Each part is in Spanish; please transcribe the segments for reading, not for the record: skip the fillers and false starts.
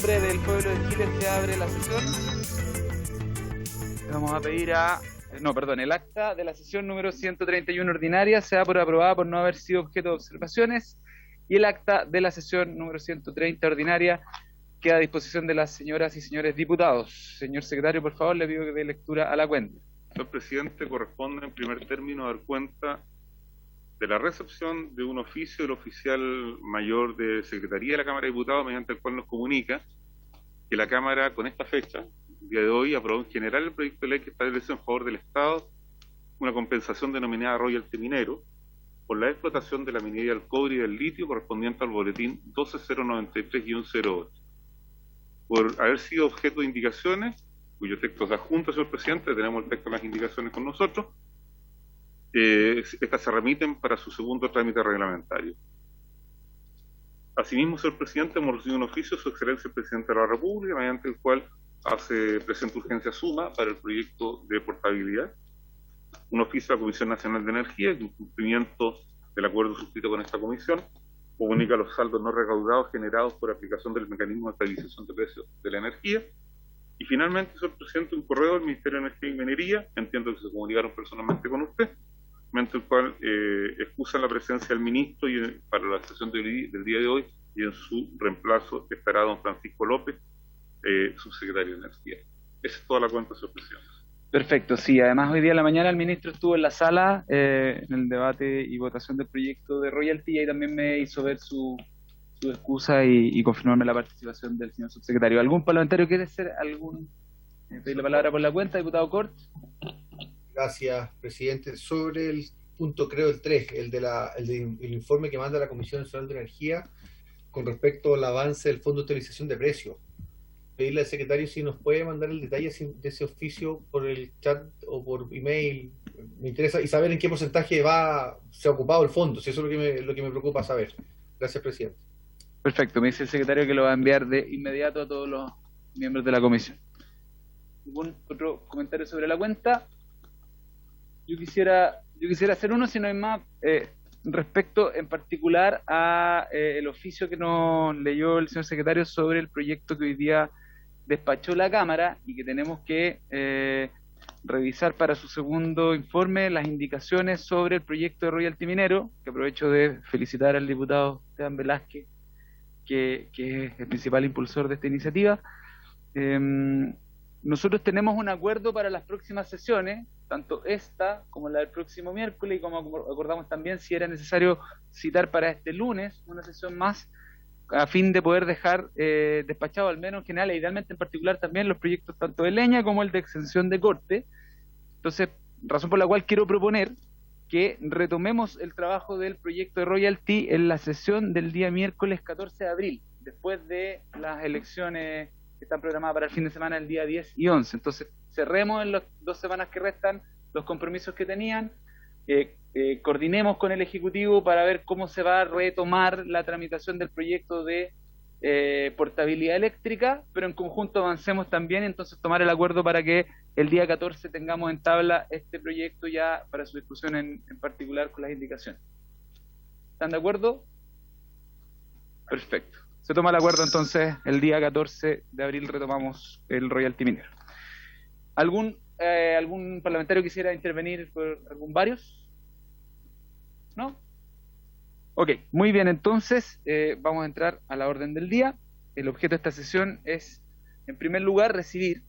nombre del pueblo de Chile se abre la sesión. Vamos a pedir el acta de la sesión número 131 ordinaria se da por aprobada por no haber sido objeto de observaciones, y el acta de la sesión número 130 ordinaria queda a disposición de las señoras y señores diputados. Señor secretario, por favor, le pido que dé lectura a la cuenta. Señor presidente, corresponde en primer término dar cuenta de la recepción de un oficio del oficial mayor de Secretaría de la Cámara de Diputados, mediante el cual nos comunica que la Cámara, con esta fecha, el día de hoy, aprobó en general el proyecto de ley que establece en favor del Estado una compensación denominada royalty minero por la explotación de la minería del cobre y del litio correspondiente al boletín 12093-08. Por haber sido objeto de indicaciones, cuyo texto se adjunta, señor presidente, tenemos el texto de las indicaciones con nosotros, estas se remiten para su segundo trámite reglamentario. Asimismo, señor presidente, hemos recibido un oficio de su excelencia el presidente de la República, mediante el cual hace presente urgencia suma para el proyecto de portabilidad, un oficio de la Comisión Nacional de Energía, que en cumplimiento del acuerdo suscrito con esta comisión, comunica los saldos no recaudados generados por aplicación del mecanismo de estabilización de precios de la energía. Y finalmente, señor presidente, un correo del Ministerio de Energía y Minería, entiendo que se comunicaron personalmente con usted, mediante el cual excusan la presencia del ministro para la sesión del día de hoy, y en su reemplazo estará don Francisco López, subsecretario de Energía. Esa es toda la cuenta, señor presidente. Perfecto, sí. Además, hoy día en la mañana el ministro estuvo en la sala en el debate y votación del proyecto de royalty, y ahí también me hizo ver su excusa y confirmarme la participación del señor subsecretario. ¿Algún parlamentario quiere pedir la palabra por la cuenta, diputado Cort? Gracias, presidente. Sobre el punto, creo, el 3, el informe que manda la Comisión Nacional de Energía con respecto al avance del Fondo de Estabilización de Precios. Pedirle al secretario si nos puede mandar el detalle de ese oficio por el chat o por email. Me interesa y saber en qué porcentaje se ha ocupado el fondo, si eso es lo que me preocupa saber. Gracias, presidente. Perfecto, me dice el secretario que lo va a enviar de inmediato a todos los miembros de la comisión. ¿Algún otro comentario sobre la cuenta? Yo quisiera hacer uno, si no hay más, respecto en particular a el oficio que nos leyó el señor secretario sobre el proyecto que hoy día despachó la Cámara y que tenemos que revisar para su segundo informe las indicaciones sobre el proyecto de royalty minero, que aprovecho de felicitar al diputado Esteban Velázquez, que es el principal impulsor de esta iniciativa. Nosotros tenemos un acuerdo para las próximas sesiones, tanto esta como la del próximo miércoles, y como acordamos también, si era necesario citar para este lunes una sesión más, a fin de poder dejar despachado al menos en general, e idealmente en particular también los proyectos tanto de leña como el de exención de corte. Entonces, razón por la cual quiero proponer que retomemos el trabajo del proyecto de royalty en la sesión del día miércoles 14 de abril, después de las elecciones que están programadas para el fin de semana, el día 10 y 11. Entonces, cerremos en las 2 semanas que restan los compromisos que tenían, coordinemos con el Ejecutivo para ver cómo se va a retomar la tramitación del proyecto de portabilidad eléctrica, pero en conjunto avancemos también, entonces tomar el acuerdo para que el día 14 tengamos en tabla este proyecto ya para su discusión en particular con las indicaciones. ¿Están de acuerdo? Perfecto. Se toma el acuerdo entonces, el día 14 de abril retomamos el royalty minero. ¿Algún parlamentario quisiera intervenir por varios? ¿No? Ok, muy bien, entonces vamos a entrar a la orden del día. El objeto de esta sesión es, en primer lugar, recibir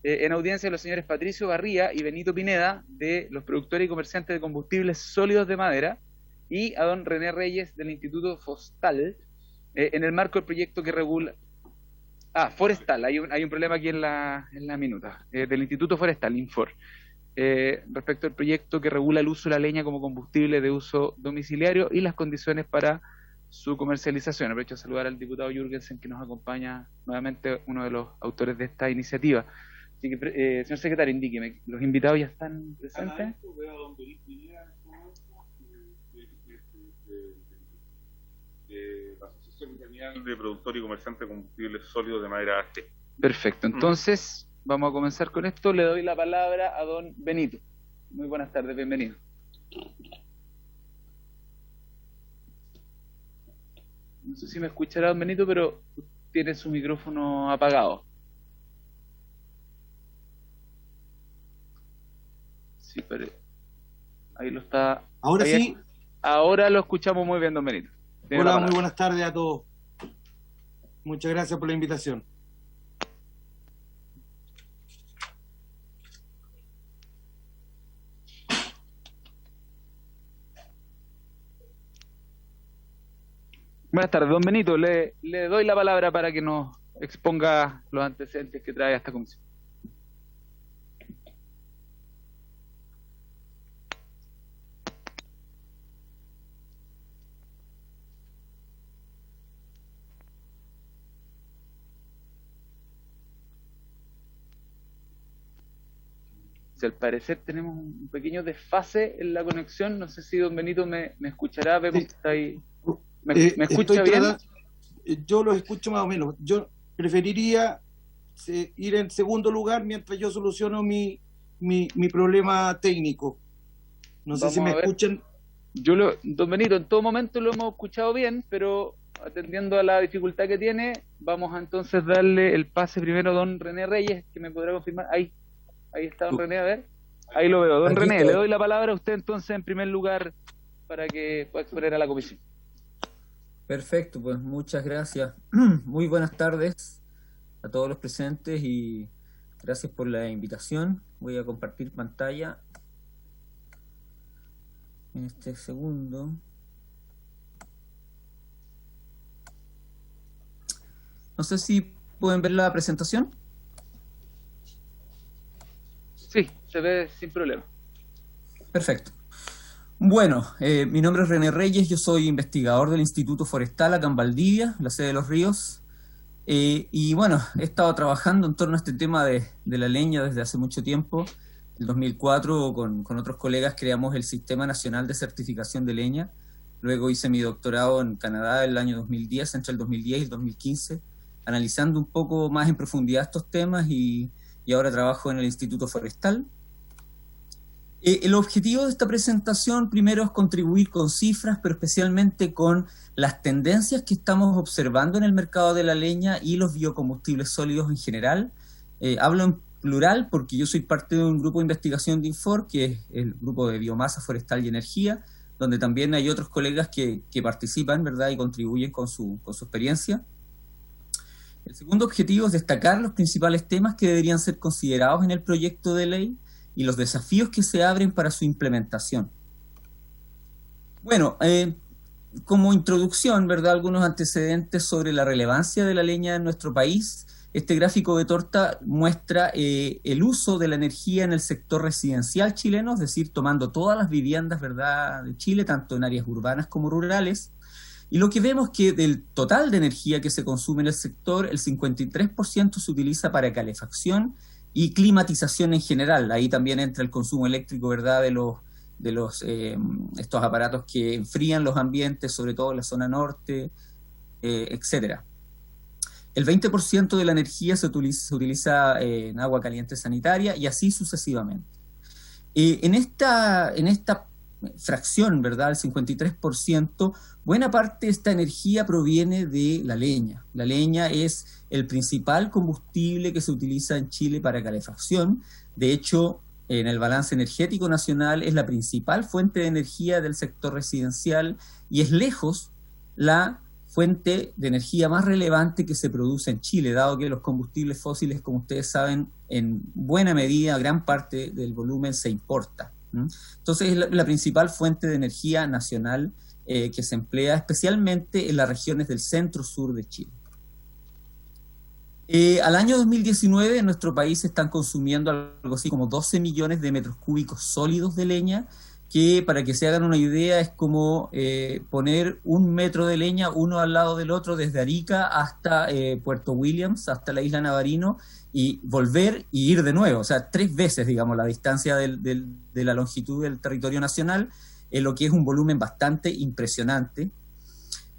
en audiencia a los señores Patricio Barría y Benito Pineda, de los productores y comerciantes de combustibles sólidos de madera, y a don René Reyes del Instituto Fostal, en el marco del proyecto que regula... Forestal, hay un problema aquí en la minuta, del Instituto Forestal, Infor, respecto al proyecto que regula el uso de la leña como combustible de uso domiciliario y las condiciones para su comercialización. Aprovecho a saludar al diputado Jürgensen, que nos acompaña nuevamente, uno de los autores de esta iniciativa. Así que, señor secretario, indíqueme, ¿los invitados ya están presentes? La Asociación Gremial de Productores y Comerciantes de Combustibles Sólidos de Madera AG. Perfecto, entonces vamos a comenzar con esto. Le doy la palabra a don Benito. Muy buenas tardes, bienvenido. No sé si me escuchará don Benito, pero tiene su micrófono apagado. Sí, pero ahí lo está. Ahora ahí sí. Ahora lo escuchamos muy bien, don Benito. Hola, muy buenas tardes a todos. Muchas gracias por la invitación. Buenas tardes, don Benito. Le doy la palabra para que nos exponga los antecedentes que trae a esta comisión. Si al parecer tenemos un pequeño desfase en la conexión, no sé si don Benito me escuchará. Vemos que está ahí. ¿Me escucha bien? Yo los escucho más o menos. Yo preferiría ir en segundo lugar mientras yo soluciono mi problema técnico. No sé si me escuchan. Don Benito, en todo momento lo hemos escuchado bien, pero atendiendo a la dificultad que tiene, vamos a entonces darle el pase primero a don René Reyes, que me podrá confirmar. Ahí está don René, a ver. Ahí lo veo. Don René, le doy la palabra a usted entonces en primer lugar para que pueda exponer a la comisión. Perfecto, pues muchas gracias. Muy buenas tardes a todos los presentes y gracias por la invitación. Voy a compartir pantalla en este segundo. No sé si pueden ver la presentación. Sí, se ve sin problema. Perfecto. Bueno, mi nombre es René Reyes, yo soy investigador del Instituto Forestal acá en Valdivia, la sede de Los Ríos, y bueno, he estado trabajando en torno a este tema de la leña desde hace mucho tiempo. En el 2004 con otros colegas creamos el Sistema Nacional de Certificación de Leña, luego hice mi doctorado en Canadá el año 2010, entre el 2010 y el 2015, analizando un poco más en profundidad estos temas y ahora trabajo en el Instituto Forestal. El objetivo de esta presentación primero es contribuir con cifras, pero especialmente con las tendencias que estamos observando en el mercado de la leña y los biocombustibles sólidos en general. Hablo en plural porque yo soy parte de un grupo de investigación de Infor, que es el grupo de biomasa forestal y energía, donde también hay otros colegas que participan, ¿verdad?, y contribuyen con su experiencia. El segundo objetivo es destacar los principales temas que deberían ser considerados en el proyecto de ley y los desafíos que se abren para su implementación. Bueno, como introducción, ¿verdad?, algunos antecedentes sobre la relevancia de la leña en nuestro país. Este gráfico de torta muestra el uso de la energía en el sector residencial chileno, es decir, tomando todas las viviendas, ¿verdad?, de Chile, tanto en áreas urbanas como rurales. Y lo que vemos es que del total de energía que se consume en el sector, el 53% se utiliza para calefacción y climatización en general. Ahí también entra el consumo eléctrico, ¿verdad?, de estos aparatos que enfrían los ambientes, sobre todo en la zona norte, etcétera. El 20% de la energía se utiliza en agua caliente sanitaria y así sucesivamente. En esta fracción, ¿verdad?, el 53%, buena parte de esta energía proviene de la leña. La leña es el principal combustible que se utiliza en Chile para calefacción. De hecho, en el balance energético nacional es la principal fuente de energía del sector residencial y es lejos la fuente de energía más relevante que se produce en Chile, dado que los combustibles fósiles, como ustedes saben, en buena medida, gran parte del volumen se importa. Entonces es la principal fuente de energía nacional que se emplea especialmente en las regiones del centro-sur de Chile. Al año 2019 en nuestro país se están consumiendo algo así como 12 millones de metros cúbicos sólidos de leña, que para que se hagan una idea es como poner un metro de leña uno al lado del otro desde Arica hasta Puerto Williams, hasta la isla Navarino, y volver y ir de nuevo, o sea, 3 veces, digamos, la distancia de la longitud del territorio nacional, lo que es un volumen bastante impresionante.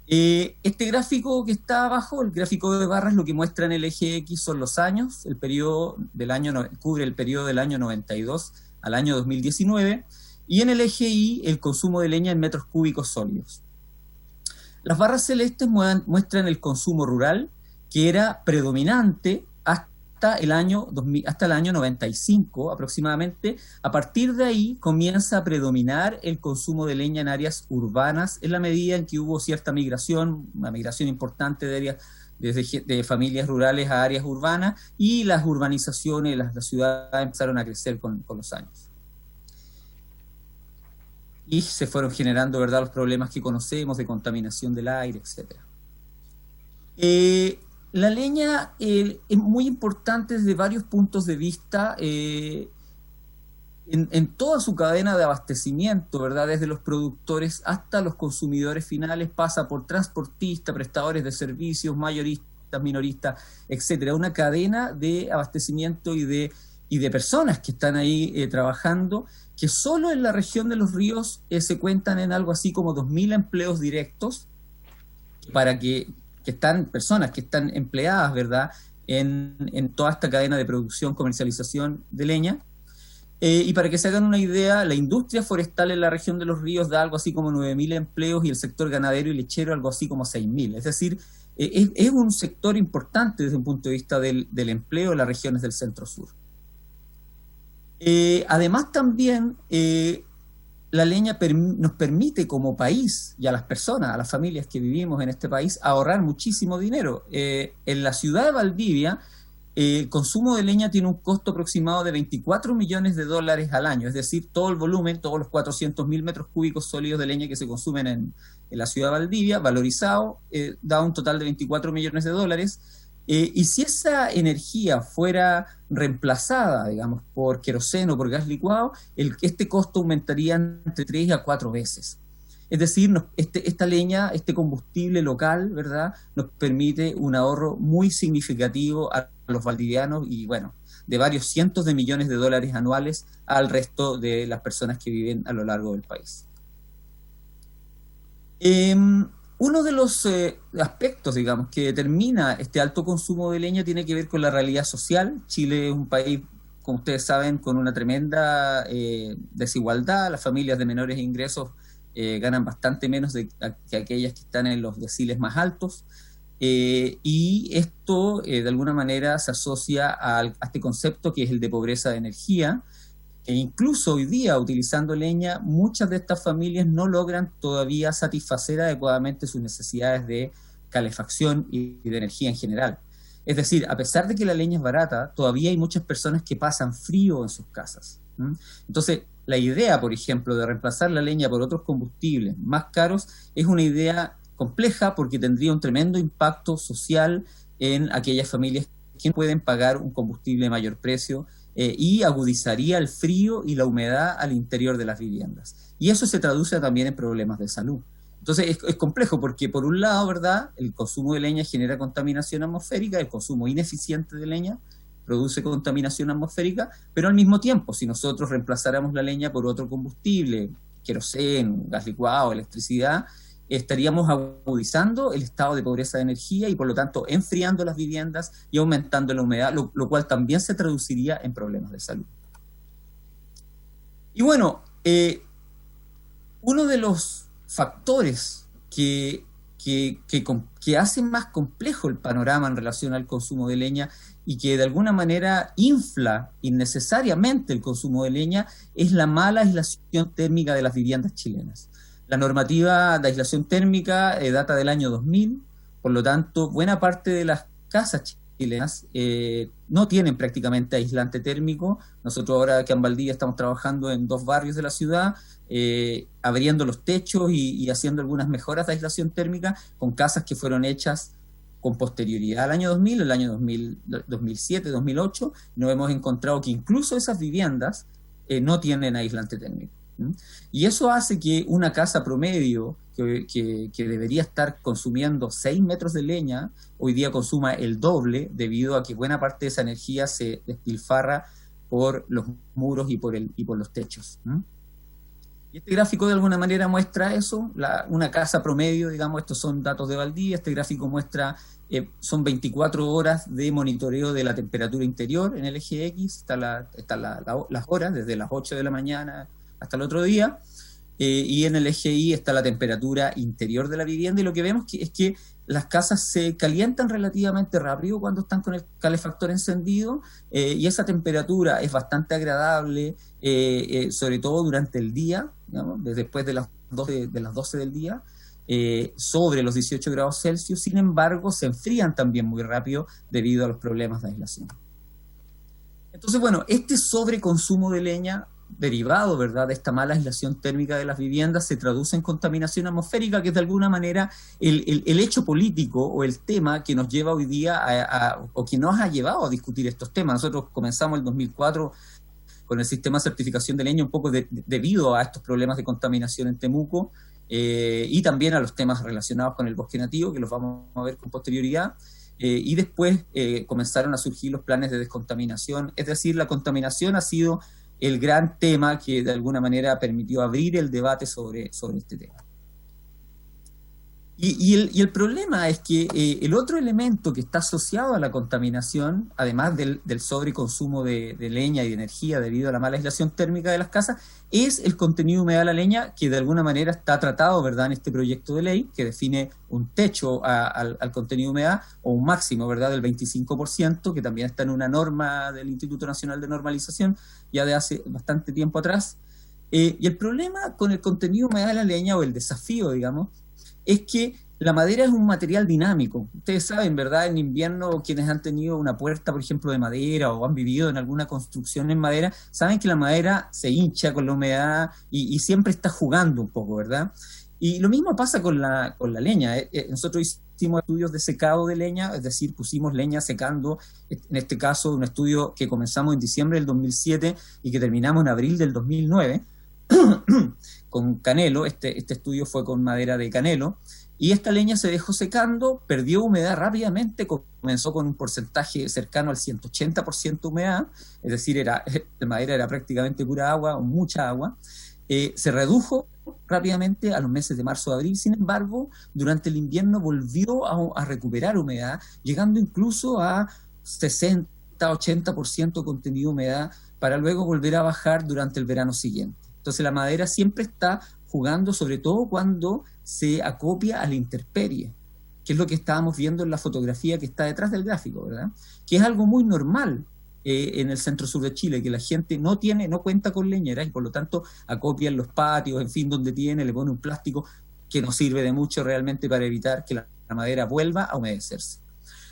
Este gráfico que está abajo, el gráfico de barras, lo que muestra en el eje X son los años, el periodo del año cubre el periodo del año 92 al año 2019, y en el eje Y el consumo de leña en metros cúbicos sólidos. Las barras celestes muestran el consumo rural que era predominante hasta el año 95 aproximadamente. A partir de ahí comienza a predominar el consumo de leña en áreas urbanas, en la medida en que hubo cierta migración, una migración importante de áreas de familias rurales a áreas urbanas, y las urbanizaciones, las ciudades empezaron a crecer con los años. Y se fueron generando, ¿verdad?, los problemas que conocemos de contaminación del aire, etc. La leña es muy importante desde varios puntos de vista en toda su cadena de abastecimiento, ¿verdad? Desde los productores hasta los consumidores finales, pasa por transportistas, prestadores de servicios, mayoristas, minoristas, etcétera. Una cadena de abastecimiento y de personas que están ahí trabajando, que solo en la región de Los Ríos se cuentan en algo así como 2.000 empleos directos, personas que están empleadas, ¿verdad?, en toda esta cadena de producción, comercialización de leña. Y para que se hagan una idea, la industria forestal en la región de Los Ríos da algo así como 9.000 empleos, y el sector ganadero y lechero algo así como 6.000. Es decir, es un sector importante desde un punto de vista del empleo en las regiones del centro-sur. Además también la leña nos permite como país, y a las personas, a las familias que vivimos en este país, ahorrar muchísimo dinero. En la ciudad de Valdivia, el consumo de leña tiene un costo aproximado de $24 millones al año, es decir, todo el volumen, todos los 400.000 metros cúbicos sólidos de leña que se consumen en la ciudad de Valdivia, valorizado, da un total de $24 millones. Y si esa energía fuera reemplazada, digamos, por queroseno, por gas licuado, este costo aumentaría entre 3 a 4 veces. Es decir, esta leña, este combustible local, ¿verdad?, nos permite un ahorro muy significativo a los valdivianos y, bueno, de varios cientos de millones de dólares anuales al resto de las personas que viven a lo largo del país. Uno de los aspectos, digamos, que determina este alto consumo de leña tiene que ver con la realidad social. Chile es un país, como ustedes saben, con una tremenda desigualdad. Las familias de menores ingresos ganan bastante menos que aquellas que están en los deciles más altos. Y esto, de alguna manera, se asocia a este concepto que es el de pobreza de energía. E incluso hoy día, utilizando leña, muchas de estas familias no logran todavía satisfacer adecuadamente sus necesidades de calefacción y de energía en general. Es decir, a pesar de que la leña es barata, todavía hay muchas personas que pasan frío en sus casas. Entonces, la idea, por ejemplo, de reemplazar la leña por otros combustibles más caros es una idea compleja porque tendría un tremendo impacto social en aquellas familias que no pueden pagar un combustible de mayor precio, y agudizaría el frío y la humedad al interior de las viviendas. Y eso se traduce también en problemas de salud. Entonces es complejo porque, por un lado, ¿verdad?, el consumo de leña genera contaminación atmosférica, el consumo ineficiente de leña produce contaminación atmosférica, pero al mismo tiempo, si nosotros reemplazáramos la leña por otro combustible, queroseno, gas licuado, electricidad, estaríamos agudizando el estado de pobreza de energía y por lo tanto enfriando las viviendas y aumentando la humedad, lo cual también se traduciría en problemas de salud. Y bueno, uno de los factores que hacen más complejo el panorama en relación al consumo de leña y que de alguna manera infla innecesariamente el consumo de leña es la mala aislación térmica de las viviendas chilenas. La normativa de aislación térmica data del año 2000, por lo tanto, buena parte de las casas chilenas no tienen prácticamente aislante térmico. Nosotros ahora que en Valdivia estamos trabajando en 2 barrios de la ciudad, abriendo los techos y haciendo algunas mejoras de aislación térmica con casas que fueron hechas con posterioridad al año 2000, el año 2007, 2008, nos hemos encontrado que incluso esas viviendas no tienen aislante térmico. Y eso hace que una casa promedio que debería estar consumiendo 6 metros de leña, hoy día consuma el doble, debido a que buena parte de esa energía se despilfarra por los muros y por los techos. Y este gráfico de alguna manera muestra eso, una casa promedio, digamos, estos son datos de Valdivia, este gráfico muestra, son 24 horas de monitoreo de la temperatura interior en el eje X, están las horas, desde las 8 de la mañana hasta el otro día, y en el eje Y está la temperatura interior de la vivienda, y lo que vemos es que las casas se calientan relativamente rápido cuando están con el calefactor encendido, y esa temperatura es bastante agradable, sobre todo durante el día, digamos, después de las 12 del día, sobre los 18 grados Celsius. Sin embargo, se enfrían también muy rápido debido a los problemas de aislación. Entonces, bueno, este sobreconsumo de leña derivado, ¿verdad?, de esta mala aislación térmica de las viviendas se traduce en contaminación atmosférica, que es de alguna manera el hecho político o el tema que nos lleva hoy día o que nos ha llevado a discutir estos temas. Nosotros comenzamos el 2004 con el sistema de certificación de leña un poco debido a estos problemas de contaminación en Temuco, y también a los temas relacionados con el bosque nativo, que los vamos a ver con posterioridad. Y después comenzaron a surgir los planes de descontaminación. Es decir, la contaminación ha sido el gran tema que de alguna manera permitió abrir el debate sobre este tema. Y el problema es que el otro elemento que está asociado a la contaminación, además del sobreconsumo de leña y de energía debido a la mala aislación térmica de las casas, es el contenido de humedad de la leña, que de alguna manera está tratado, ¿verdad?, en este proyecto de ley, que define un techo al contenido de humedad, o un máximo, ¿verdad?, del 25%, que también está en una norma del Instituto Nacional de Normalización, ya de hace bastante tiempo atrás. Y el problema con el contenido de humedad de la leña, o el desafío, digamos, es que la madera es un material dinámico. Ustedes saben, ¿verdad?, en invierno, quienes han tenido una puerta, por ejemplo, de madera, o han vivido en alguna construcción en madera, saben que la madera se hincha con la humedad y siempre está jugando un poco, ¿verdad? Y lo mismo pasa con la leña. Nosotros hicimos estudios de secado de leña, es decir, pusimos leña secando, en este caso un estudio que comenzamos en diciembre del 2007 y que terminamos en abril del 2009, con canelo. Este estudio fue con madera de canelo, y esta leña se dejó secando, perdió humedad rápidamente, comenzó con un porcentaje cercano al 180% de humedad, es decir, la madera era prácticamente pura agua o mucha agua. Se redujo rápidamente a los meses de marzo a abril. Sin embargo, durante el invierno volvió a recuperar humedad, llegando incluso a 60-80% contenido de humedad, para luego volver a bajar durante el verano siguiente. Entonces la madera siempre está jugando, sobre todo cuando se acopia a la intemperie, que es lo que estábamos viendo en la fotografía que está detrás del gráfico, ¿verdad? Que es algo muy normal en el centro-sur de Chile, que la gente no cuenta con leñera y por lo tanto acopia en los patios, en fin, donde tiene, le pone un plástico que no sirve de mucho realmente para evitar que la madera vuelva a humedecerse.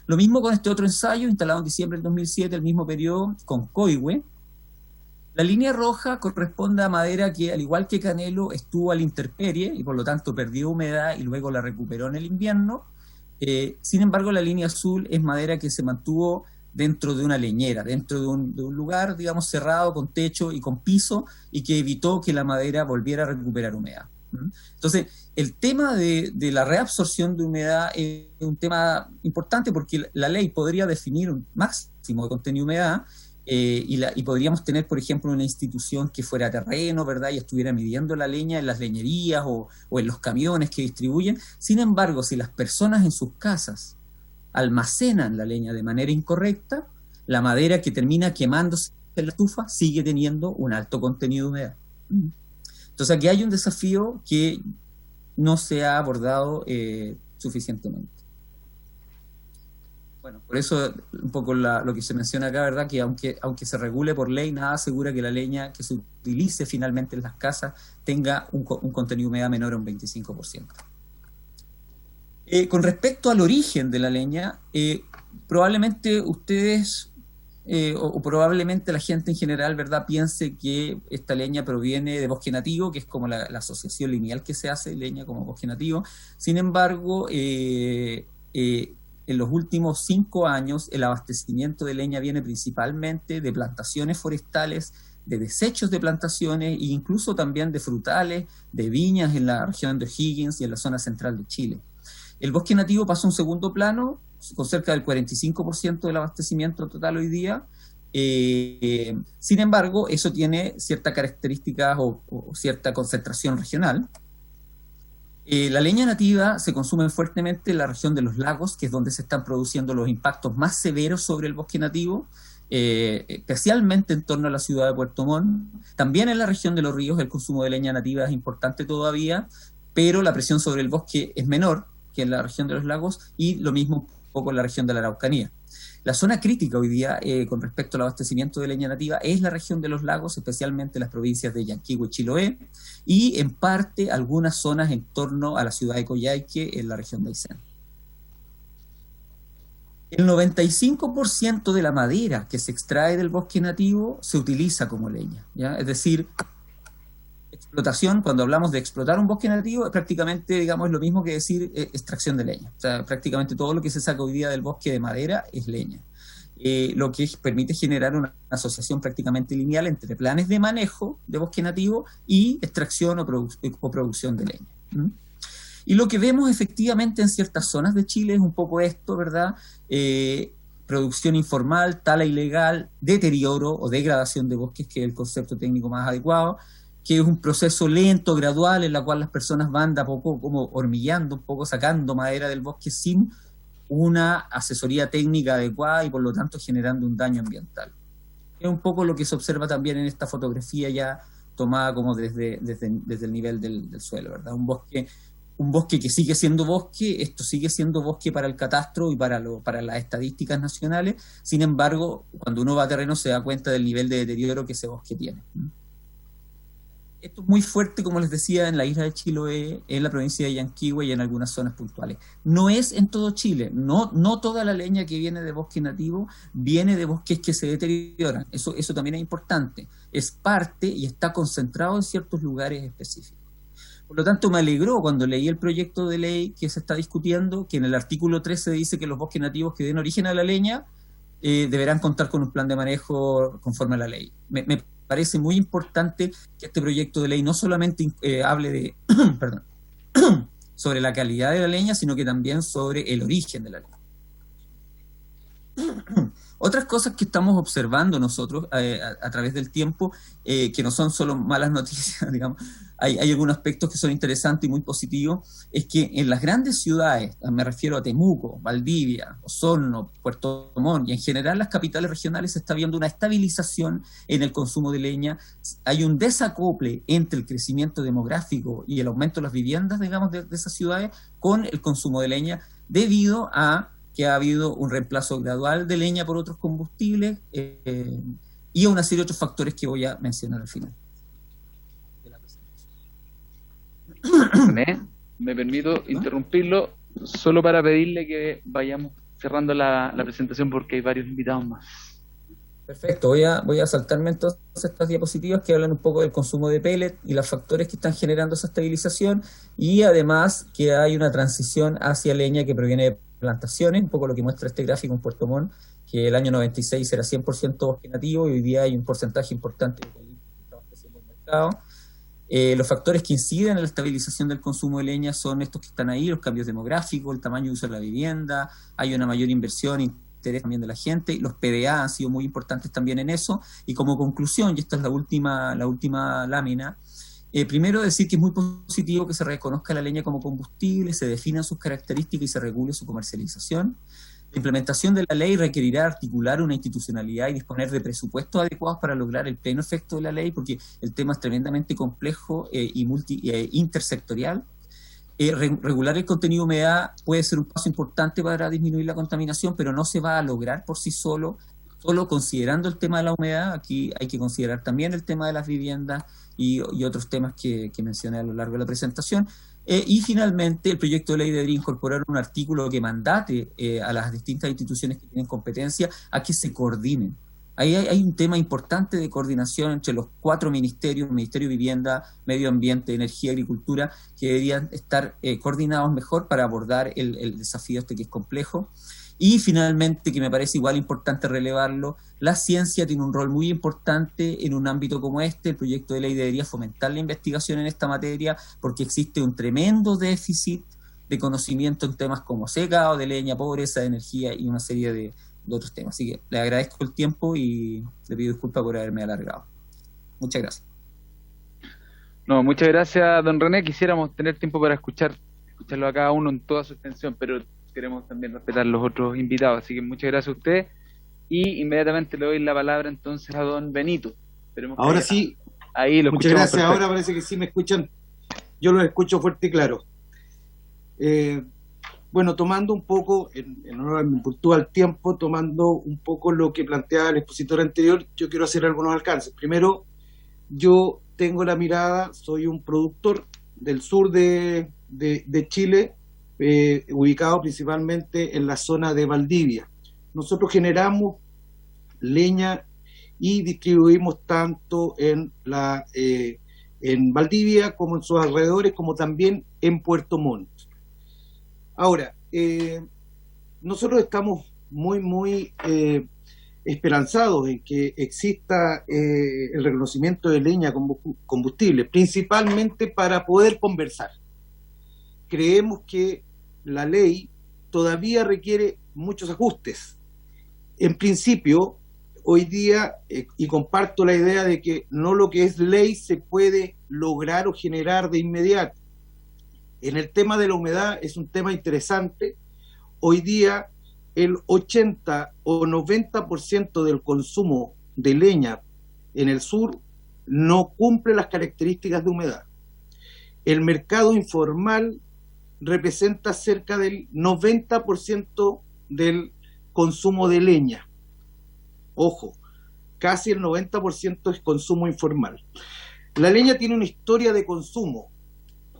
Lo mismo con este otro ensayo instalado en diciembre del 2007, el mismo periodo, con coigüe. La línea roja corresponde a madera que, al igual que canelo, estuvo a la intemperie y por lo tanto perdió humedad y luego la recuperó en el invierno. Sin embargo, la línea azul es madera que se mantuvo dentro de una leñera, dentro de un lugar, digamos, cerrado, con techo y con piso, y que evitó que la madera volviera a recuperar humedad. Entonces, el tema de la reabsorción de humedad es un tema importante, porque la ley podría definir un máximo de contenido de humedad, y podríamos tener, por ejemplo, una institución que fuera a terreno, ¿verdad?, y estuviera midiendo la leña en las leñerías o en los camiones que distribuyen. Sin embargo, si las personas en sus casas almacenan la leña de manera incorrecta, la madera que termina quemándose en la estufa sigue teniendo un alto contenido de humedad. Entonces aquí hay un desafío que no se ha abordado suficientemente. Bueno, por eso un poco lo que se menciona acá, ¿verdad?, que aunque se regule por ley, nada asegura que la leña que se utilice finalmente en las casas tenga un contenido de humedad menor a un 25%. Con respecto al origen de la leña, probablemente ustedes, o probablemente la gente en general, ¿verdad?, piense que esta leña proviene de bosque nativo, que es como la asociación lineal que se hace, leña como bosque nativo. Sin embargo, en los últimos 5 años, el abastecimiento de leña viene principalmente de plantaciones forestales, de desechos de plantaciones e incluso también de frutales, de viñas en la región de O'Higgins y en la zona central de Chile. El bosque nativo pasó a un segundo plano, con cerca del 45% del abastecimiento total hoy día. Sin embargo, eso tiene ciertas características o cierta concentración regional. La leña nativa se consume fuertemente en la región de los lagos, que es donde se están produciendo los impactos más severos sobre el bosque nativo. especialmente en torno a la ciudad de Puerto Montt. También en la región de los ríos el consumo de leña nativa es importante todavía, pero la presión sobre el bosque es menor que en la región de los lagos, y lo mismo un poco en la región de la Araucanía. La zona crítica hoy día con respecto al abastecimiento de leña nativa es la región de los lagos, especialmente las provincias de Yanquihue y Chiloé, y en parte algunas zonas en torno a la ciudad de Coyhaique en la región de Aysén. El 95% de la madera que se extrae del bosque nativo se utiliza como leña, ¿ya? Es decir, explotación, cuando hablamos de explotar un bosque nativo, es prácticamente, digamos, lo mismo que decir extracción de leña. O sea, prácticamente todo lo que se saca hoy día del bosque de madera es leña. Lo que permite generar una asociación prácticamente lineal entre planes de manejo de bosque nativo y extracción o producción de leña. Y lo que vemos efectivamente en ciertas zonas de Chile es un poco esto, ¿verdad? Producción informal, tala ilegal, deterioro o degradación de bosques, que es el concepto técnico más adecuado, que es un proceso lento, gradual, en la cual las personas van de a poco como hormigueando, un poco sacando madera del bosque sin una asesoría técnica adecuada y por lo tanto generando un daño ambiental. Es un poco lo que se observa también en esta fotografía ya tomada como desde el nivel del suelo, ¿verdad? Un bosque que sigue siendo bosque, esto sigue siendo bosque para el catastro y para las estadísticas nacionales. Sin embargo, cuando uno va a terreno se da cuenta del nivel de deterioro que ese bosque tiene. Esto es muy fuerte, como les decía, en la isla de Chiloé, en la provincia de Yanquihue y en algunas zonas puntuales. No es en todo Chile, no toda la leña que viene de bosque nativo viene de bosques que se deterioran. Eso también es importante. Es parte y está concentrado en ciertos lugares específicos. Por lo tanto, me alegró cuando leí el proyecto de ley que se está discutiendo, que en el artículo 13 dice que los bosques nativos que den origen a la leña deberán contar con un plan de manejo conforme a la ley. Me parece muy importante que este proyecto de ley no solamente hable de perdón, sobre la calidad de la leña, sino que también sobre el origen de la leña. Otras cosas que estamos observando nosotros a través del tiempo, que no son solo malas noticias, digamos, hay algunos aspectos que son interesantes y muy positivos, es que en las grandes ciudades, me refiero a Temuco, Valdivia, Osorno, Puerto Montt y en general las capitales regionales, se está viendo una estabilización en el consumo de leña. Hay un desacople entre el crecimiento demográfico y el aumento de las viviendas, digamos, de esas ciudades con el consumo de leña, debido a que ha habido un reemplazo gradual de leña por otros combustibles y a una serie de otros factores que voy a mencionar al final de la presentación. Me permito interrumpirlo solo para pedirle que vayamos cerrando la presentación porque hay varios invitados más. Perfecto, voy a saltarme entonces estas diapositivas que hablan un poco del consumo de pellet y los factores que están generando esa estabilización, y además que hay una transición hacia leña que proviene de plantaciones, un poco lo que muestra este gráfico en Puerto Montt, que el año 96 era 100% bosque nativo y hoy día hay un porcentaje importante que está abasteciendo el mercado. Los factores que inciden en la estabilización del consumo de leña son estos que están ahí: los cambios demográficos, el tamaño de uso de la vivienda, hay una mayor inversión, interés también de la gente, los PDA han sido muy importantes también en eso. Y como conclusión, y esta es la última lámina, primero decir que es muy positivo que se reconozca la leña como combustible, se definan sus características y se regule su comercialización. La implementación de la ley requerirá articular una institucionalidad y disponer de presupuestos adecuados para lograr el pleno efecto de la ley, porque el tema es tremendamente complejo y intersectorial. Regular el contenido de humedad puede ser un paso importante para disminuir la contaminación, pero no se va a lograr por sí solo considerando el tema de la humedad. Aquí hay que considerar también el tema de las viviendas y otros temas que mencioné a lo largo de la presentación. Y finalmente, el proyecto de ley debería incorporar un artículo que mandate a las distintas instituciones que tienen competencia a que se coordinen. Ahí hay un tema importante de coordinación entre los 4 ministerios: Ministerio de Vivienda, Medio Ambiente, Energía y Agricultura, que deberían estar coordinados mejor para abordar el desafío este que es complejo. Y finalmente, que me parece igual importante relevarlo, la ciencia tiene un rol muy importante en un ámbito como este. El proyecto de ley debería fomentar la investigación en esta materia porque existe un tremendo déficit de conocimiento en temas como secado de leña, pobreza de energía y una serie de otros temas. Así que le agradezco el tiempo y le pido disculpas por haberme alargado. Muchas gracias. No, muchas gracias, don René. Quisiéramos tener tiempo para escucharlo a cada uno en toda su extensión, pero queremos también respetar los otros invitados, así que muchas gracias a usted. y inmediatamente le doy la palabra entonces a don Benito. Esperemos que Ahora haya- sí, Ahí lo muchas escuchamos gracias. perfecto. Ahora parece que sí me escuchan. Yo los escucho fuerte y claro. Bueno, tomando un poco, en honor a mi virtud tiempo, tomando un poco lo que planteaba el expositor anterior, yo quiero hacer algunos alcances. Primero, yo tengo la mirada, soy un productor del sur de Chile, ubicado principalmente en la zona de Valdivia. Nosotros generamos leña y distribuimos tanto en Valdivia como en sus alrededores, como también en Puerto Montt. Ahora, nosotros estamos muy esperanzados en que exista el reconocimiento de leña como combustible, principalmente para poder conversar. Creemos que la ley todavía requiere muchos ajustes. En principio, hoy día, y comparto la idea de que no lo que es ley se puede lograr o generar de inmediato. En el tema de la humedad es un tema interesante. Hoy día el 80 o 90% del consumo de leña en el sur no cumple las características de humedad. El mercado informal representa cerca del 90% del consumo de leña. Ojo, casi el 90% es consumo informal. La leña tiene una historia de consumo.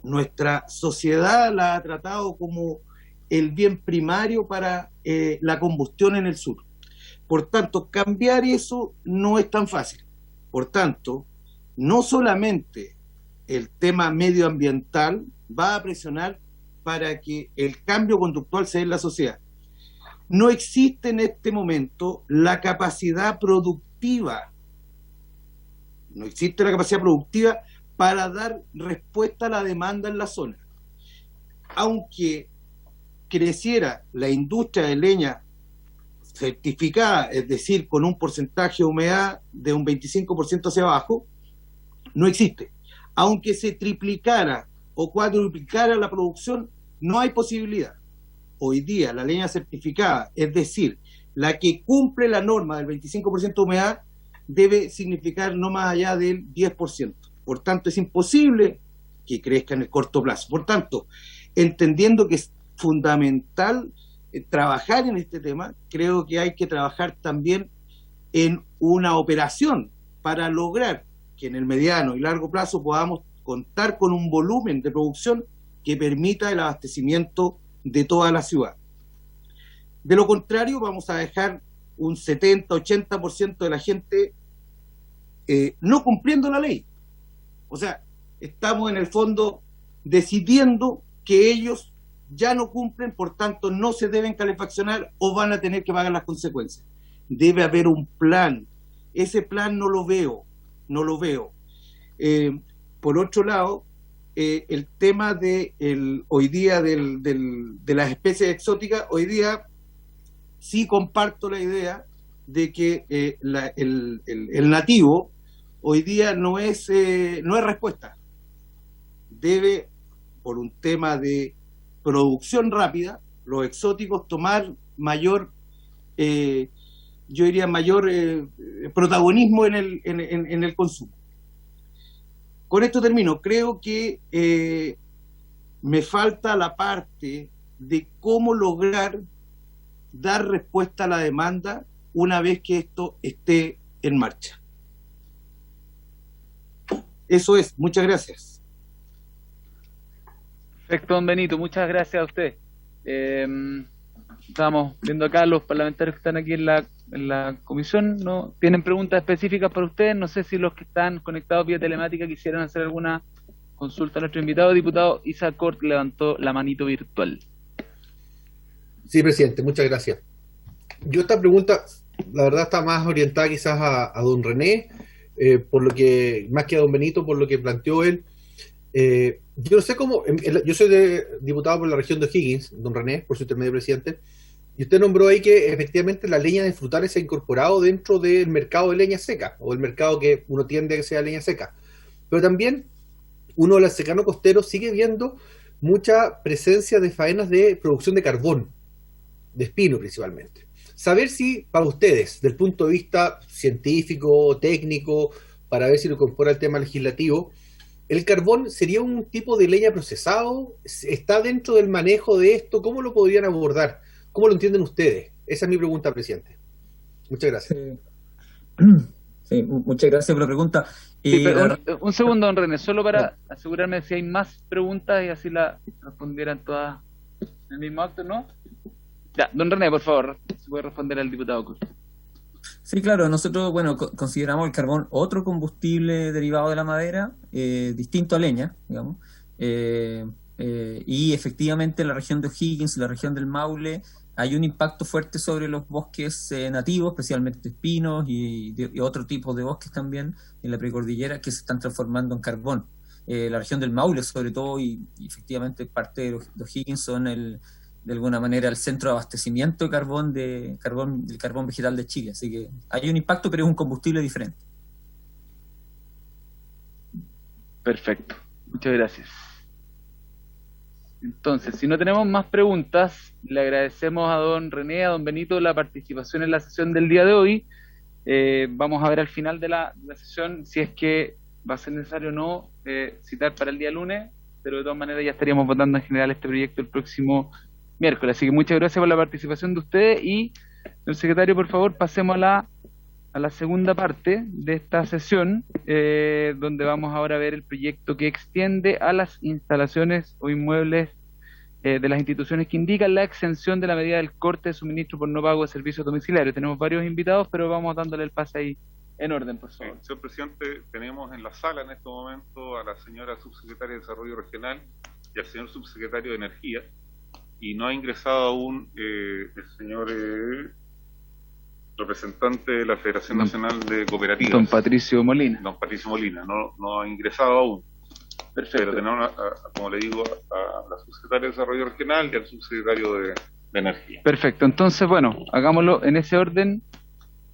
Nuestra sociedad la ha tratado como el bien primario para la combustión en el sur. Por tanto, cambiar eso no es tan fácil. Por tanto, no solamente el tema medioambiental va a presionar para que el cambio conductual se dé en la sociedad. No existe en este momento la capacidad productiva. No existe la capacidad productiva para dar respuesta a la demanda en la zona. Aunque creciera la industria de leña certificada, es decir, con un porcentaje de humedad de un 25% hacia abajo, no existe. Aunque se triplicara o cuadruplicara la producción, no hay posibilidad. Hoy día la leña certificada, es decir, la que cumple la norma del 25% de humedad, debe significar no más allá del 10%. Por tanto, es imposible que crezca en el corto plazo. Por tanto, entendiendo que es fundamental trabajar en este tema, creo que hay que trabajar también en una operación para lograr que en el mediano y largo plazo podamos contar con un volumen de producción que permita el abastecimiento de toda la ciudad. De lo contrario, vamos a dejar un 70-80% de la gente no cumpliendo la ley. O sea, estamos en el fondo decidiendo que ellos ya no cumplen, por tanto no se deben calefaccionar o van a tener que pagar las consecuencias. Debe haber un plan. Ese plan no lo veo. Por otro lado, el tema de hoy día de las especies exóticas, hoy día sí comparto la idea de que el nativo hoy día no es respuesta. Debe, por un tema de producción rápida, los exóticos tomar mayor, yo diría mayor protagonismo en el consumo. Con esto termino. Creo que me falta la parte de cómo lograr dar respuesta a la demanda una vez que esto esté en marcha. Eso es. Muchas gracias. Perfecto, don Benito, muchas gracias a usted. Estamos viendo acá los parlamentarios que están aquí en la comisión, ¿no? ¿Tienen preguntas específicas para ustedes? No sé si los que están conectados vía telemática quisieran hacer alguna consulta a nuestro invitado. Diputado Isaac Cort levantó la manito virtual. Sí, presidente, muchas gracias. Yo esta pregunta, la verdad, está más orientada quizás a don René, por lo que, más que a don Benito, por lo que planteó él. Yo no sé cómo, yo soy diputado por la región de O'Higgins, don René, por su intermedio, presidente, y usted nombró ahí que efectivamente la leña de frutales se ha incorporado dentro del mercado de leña seca, o el mercado que uno tiende a que sea leña seca. Pero también uno del secano costero sigue viendo mucha presencia de faenas de producción de carbón, de espino principalmente. saber si para ustedes, del punto de vista científico, técnico, para ver si lo incorpora el tema legislativo, ¿el carbón sería un tipo de leña procesado? ¿Está dentro del manejo de esto? ¿Cómo lo podrían abordar? ¿Cómo lo entienden ustedes? Esa es mi pregunta, presidente. Muchas gracias. Sí, muchas gracias por la pregunta. Un segundo, don René, solo para asegurarme si hay más preguntas y así la respondieran todas en el mismo acto, ¿no? Ya, don René, por favor, se puede responder al diputado Cruz. Sí, claro, nosotros, bueno, consideramos el carbón otro combustible derivado de la madera, distinto a leña, digamos, y efectivamente en la región de O'Higgins y la región del Maule hay un impacto fuerte sobre los bosques nativos, especialmente espinos y otro tipo de bosques también en la precordillera que se están transformando en carbón. La región del Maule sobre todo y efectivamente parte de O'Higgins son de alguna manera el centro de abastecimiento de carbón, del carbón vegetal de Chile. Así que hay un impacto, pero es un combustible diferente. Perfecto, muchas gracias. Entonces, si no tenemos más preguntas, le agradecemos a don René, a don Benito la participación en la sesión del día de hoy. Vamos a ver al final de la sesión si es que va a ser necesario o no citar para el día lunes, pero de todas maneras ya estaríamos votando en general este proyecto el próximo miércoles. Así que muchas gracias por la participación de ustedes y, señor secretario, por favor, pasemos a la segunda parte de esta sesión, donde vamos ahora a ver el proyecto que extiende a las instalaciones o inmuebles de las instituciones que indican la exención de la medida del corte de suministro por no pago de servicios domiciliarios. Tenemos varios invitados, pero vamos dándole el pase ahí en orden, por favor. Señor presidente, tenemos en la sala en este momento a la señora subsecretaria de Desarrollo Regional y al señor subsecretario de Energía, y no ha ingresado aún el señor representante de la Federación Nacional de Cooperativas, don Patricio Molina. Don Patricio Molina, no ha ingresado aún. Perfecto. Pero tenemos, como le digo, a la subsecretaria de Desarrollo Regional y al subsecretario de Energía. Perfecto, entonces, bueno, hagámoslo en ese orden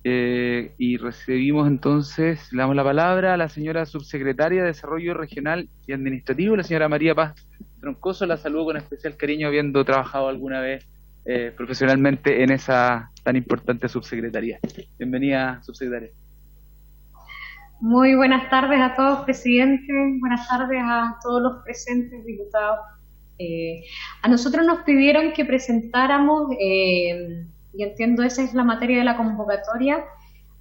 y recibimos entonces, le damos la palabra a la señora subsecretaria de Desarrollo Regional y Administrativo, la señora María Paz Troncoso. La saludo con especial cariño, habiendo trabajado alguna vez profesionalmente en esa tan importante subsecretaría. Bienvenida, subsecretaria. Muy buenas tardes a todos, presidente. Buenas tardes a todos los presentes, diputados. A nosotros nos pidieron que presentáramos, y entiendo esa es la materia de la convocatoria,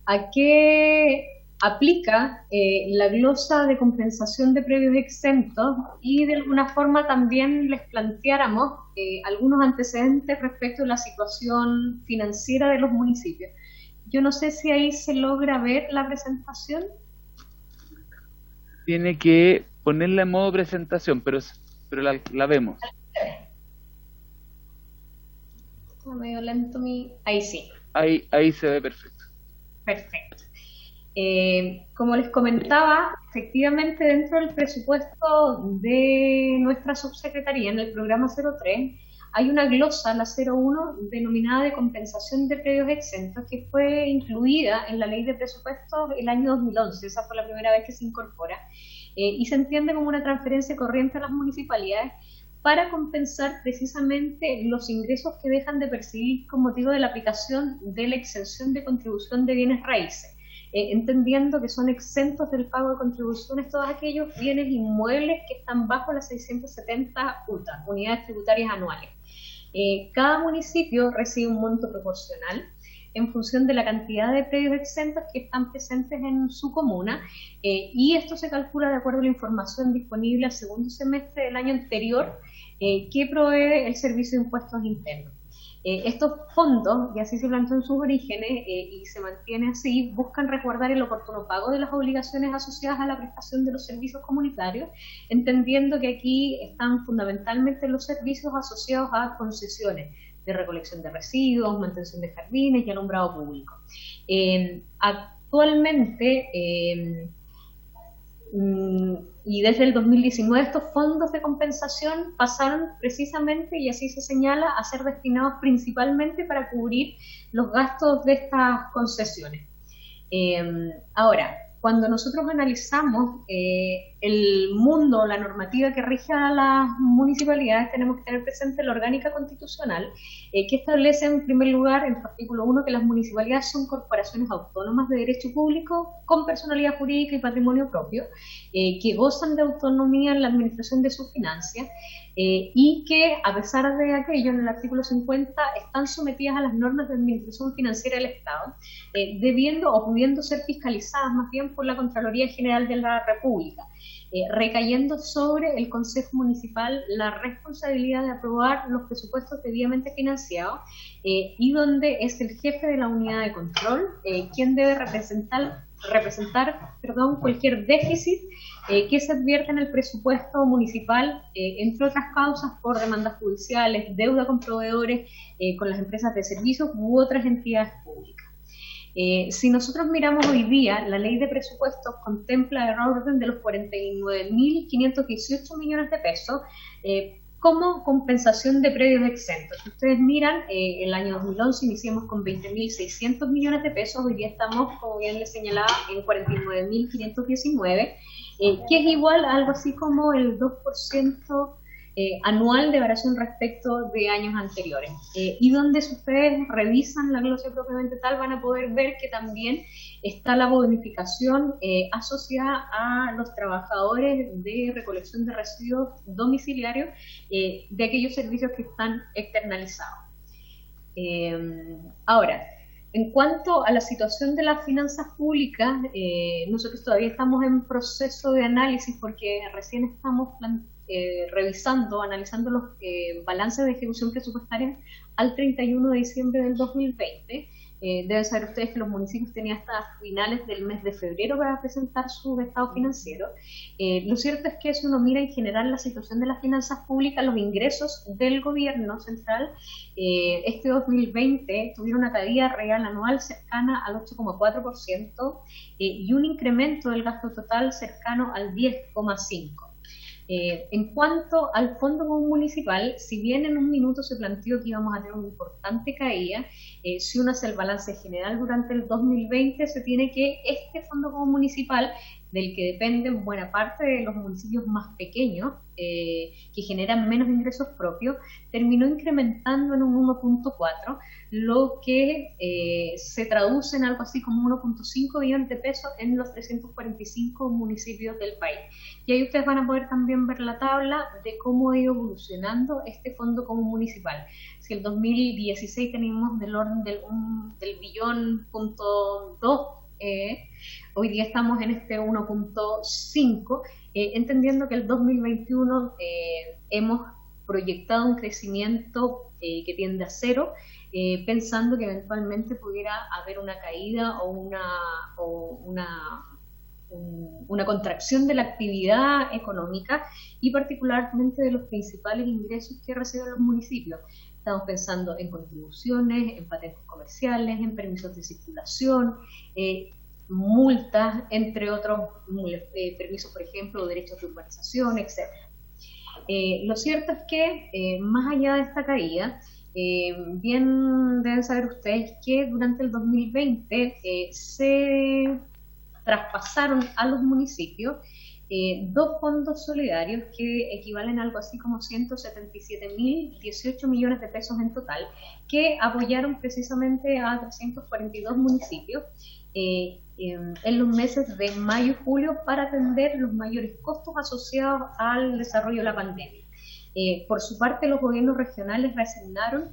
a qué aplica la glosa de compensación de previos exentos y de alguna forma también les planteáramos algunos antecedentes respecto a la situación financiera de los municipios. Yo no sé si ahí se logra ver la presentación. Tiene que ponerla en modo presentación, pero la vemos. Está medio lento ahí sí. Ahí se ve perfecto. Perfecto. Como les comentaba, efectivamente dentro del presupuesto de nuestra subsecretaría en el programa 03 hay una glosa, la 01, denominada de compensación de previos exentos, que fue incluida en la ley de presupuestos el año 2011, esa fue la primera vez que se incorpora, y se entiende como una transferencia corriente a las municipalidades para compensar precisamente los ingresos que dejan de percibir con motivo de la aplicación de la exención de contribución de bienes raíces, entendiendo que son exentos del pago de contribuciones todos aquellos bienes inmuebles que están bajo las 670 UTA, unidades tributarias anuales. Cada municipio recibe un monto proporcional en función de la cantidad de predios exentos que están presentes en su comuna, y esto se calcula de acuerdo a la información disponible al segundo semestre del año anterior que provee el Servicio de Impuestos Internos. Estos fondos, y así se planteó en sus orígenes y se mantiene así, buscan resguardar el oportuno pago de las obligaciones asociadas a la prestación de los servicios comunitarios, entendiendo que aquí están fundamentalmente los servicios asociados a concesiones de recolección de residuos, mantención de jardines y alumbrado público. Actualmente, y desde el 2019 estos fondos de compensación pasaron precisamente, y así se señala, a ser destinados principalmente para cubrir los gastos de estas concesiones. Ahora, cuando nosotros analizamos el mundo, la normativa que rige a las municipalidades, tenemos que tener presente la orgánica constitucional, que establece en primer lugar, en su artículo 1, que las municipalidades son corporaciones autónomas de derecho público con personalidad jurídica y patrimonio propio, que gozan de autonomía en la administración de sus finanzas, y que, a pesar de aquello, en el artículo 50, están sometidas a las normas de administración financiera del Estado, debiendo o pudiendo ser fiscalizadas más bien por la Contraloría General de la República, recayendo sobre el Consejo Municipal la responsabilidad de aprobar los presupuestos debidamente financiados, y donde es el jefe de la unidad de control quien debe representar cualquier déficit que se advierte en el presupuesto municipal, entre otras causas por demandas judiciales, deuda con proveedores, con las empresas de servicios u otras entidades públicas. Si nosotros miramos hoy día, la ley de presupuestos contempla el orden de los 49.518 millones de pesos como compensación de predios exentos. Si ustedes miran, el año 2011 iniciamos con 20.600 millones de pesos, hoy día estamos, como bien les señalaba, en 49.519, que es igual a algo así como el 2% anual de variación respecto de años anteriores. Y donde si ustedes revisan la glosa propiamente tal, van a poder ver que también está la bonificación asociada a los trabajadores de recolección de residuos domiciliarios de aquellos servicios que están externalizados. Ahora, en cuanto a la situación de las finanzas públicas, nosotros todavía estamos en proceso de análisis porque recién estamos analizando los balances de ejecución presupuestaria al 31 de diciembre del 2020. Deben saber ustedes que los municipios tenían hasta finales del mes de febrero para presentar su estado financiero. Lo cierto es que si uno mira en general la situación de las finanzas públicas, los ingresos del gobierno central, este 2020 tuvieron una caída real anual cercana al 8,4% y un incremento del gasto total cercano al 10,5%. En cuanto al fondo común municipal, si bien en un minuto se planteó que íbamos a tener una importante caída, si uno hace el balance general durante el 2020, se tiene que este fondo común municipal, del que dependen buena parte de los municipios más pequeños, que generan menos ingresos propios, terminó incrementando en un 1,4, lo que se traduce en algo así como 1,5 billones de pesos en los 345 municipios del país. Y ahí ustedes van a poder también ver la tabla de cómo ha ido evolucionando este fondo común municipal. Si el 2016 teníamos del orden del billón punto 2, hoy día estamos en este 1,5, entendiendo que el 2021 hemos proyectado un crecimiento que tiende a cero, pensando que eventualmente pudiera haber una caída o una contracción de la actividad económica y particularmente de los principales ingresos que reciben los municipios. Estamos pensando en contribuciones, en patentes comerciales, en permisos de circulación, multas, entre otros permisos, por ejemplo, derechos de urbanización, etc. Lo cierto es que, más allá de esta caída, bien deben saber ustedes que durante el 2020 se traspasaron a los municipios dos fondos solidarios que equivalen a algo así como 177.018 millones de pesos en total, que apoyaron precisamente a 342 municipios en los meses de mayo y julio para atender los mayores costos asociados al desarrollo de la pandemia. Por su parte, los gobiernos regionales reasignaron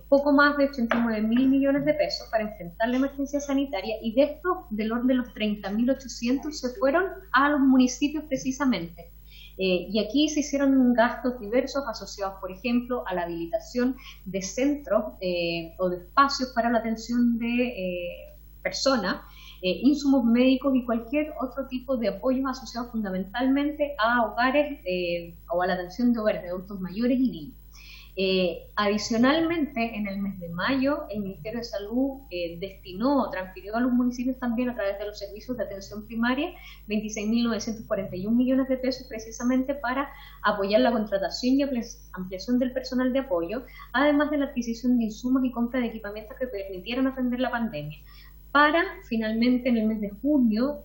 poco más de 89.000 millones de pesos para enfrentar la emergencia sanitaria, y de estos, del orden de los 30.800 se fueron a los municipios precisamente. Y aquí se hicieron gastos diversos asociados, por ejemplo, a la habilitación de centros o de espacios para la atención de personas, insumos médicos y cualquier otro tipo de apoyos asociados fundamentalmente a hogares o a la atención de hogares de adultos mayores y niños. Adicionalmente, en el mes de mayo, el Ministerio de Salud transfirió a los municipios también a través de los servicios de atención primaria 26.941 millones de pesos precisamente para apoyar la contratación y ampliación del personal de apoyo, además de la adquisición de insumos y compra de equipamientos que permitieran atender la pandemia. Para finalmente en el mes de junio,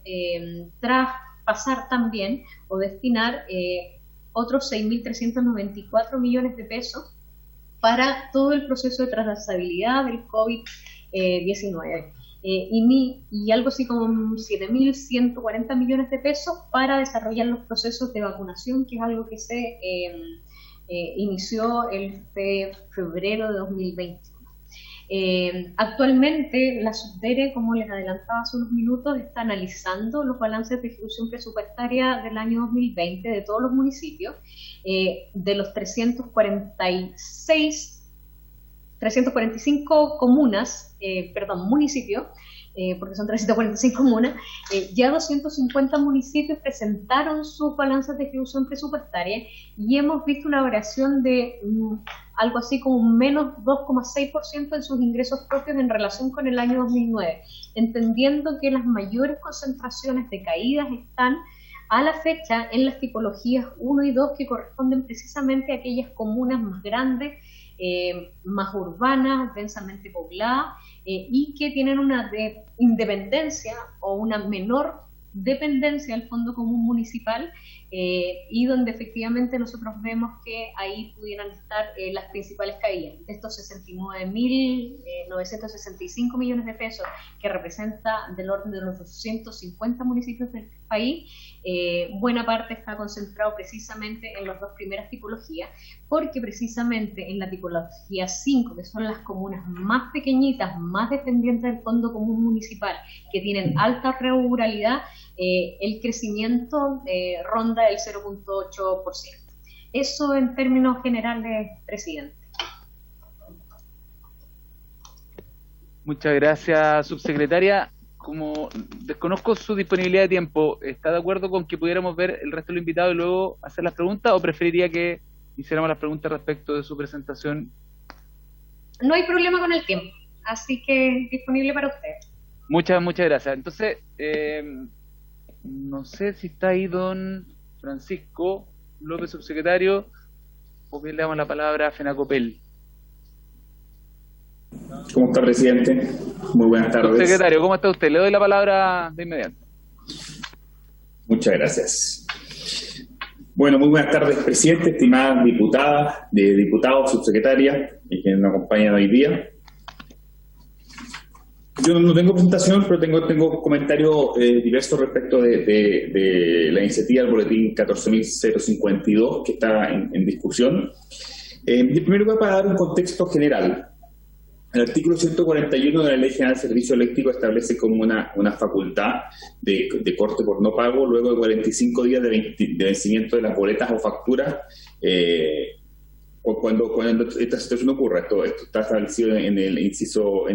tras pasar también o destinar otros 6.394 millones de pesos para todo el proceso de trazabilidad del COVID-19. Y algo así como 7.140 millones de pesos para desarrollar los procesos de vacunación, que es algo que se inició el febrero de 2021. Actualmente la Subdere, como les adelantaba hace unos minutos, está analizando los balances de ejecución presupuestaria del año 2020 de todos los municipios, de los 345 municipios, porque son 346 comunas, ya 250 municipios presentaron sus balanzas de ejecución presupuestaria y hemos visto una variación de algo así como un menos 2,6% en sus ingresos propios en relación con el año 2009, entendiendo que las mayores concentraciones de caídas están a la fecha en las tipologías 1 y 2, que corresponden precisamente a aquellas comunas más grandes, más urbanas, densamente pobladas, y que tienen una independencia o una menor dependencia del Fondo Común Municipal, y donde efectivamente nosotros vemos que ahí pudieran estar las principales caídas. De estos 69.965 millones de pesos, que representa del orden de los 250 municipios del país, buena parte está concentrado precisamente en las dos primeras tipologías, porque precisamente en la tipología 5, que son las comunas más pequeñitas, más dependientes del Fondo Común Municipal, que tienen alta ruralidad, el crecimiento ronda el 0,8%. Eso en términos generales, presidente. Muchas gracias, subsecretaria. Como desconozco su disponibilidad de tiempo, ¿está de acuerdo con que pudiéramos ver el resto de los invitados y luego hacer las preguntas, o preferiría que hiciéramos las preguntas respecto de su presentación? No hay problema con el tiempo, así que disponible para usted. Muchas gracias. Entonces, no sé si está ahí don Francisco López, subsecretario, o bien le damos la palabra a Fenacopel. ¿Cómo está, presidente? Muy buenas tardes. Subsecretario, ¿cómo está usted? Le doy la palabra de inmediato. Muchas gracias. Bueno, muy buenas tardes, presidente, estimadas diputados, subsecretaria y quienes nos acompañan hoy día. Yo no tengo presentación, pero tengo comentarios diversos respecto de la iniciativa del boletín 14.052 que está en discusión. En primer lugar, para dar un contexto general, el artículo 141 de la Ley General de Servicio Eléctrico establece como una facultad de corte por no pago luego de 45 días de vencimiento de las boletas o facturas, cuando esta situación ocurra. Esto está establecido en el inciso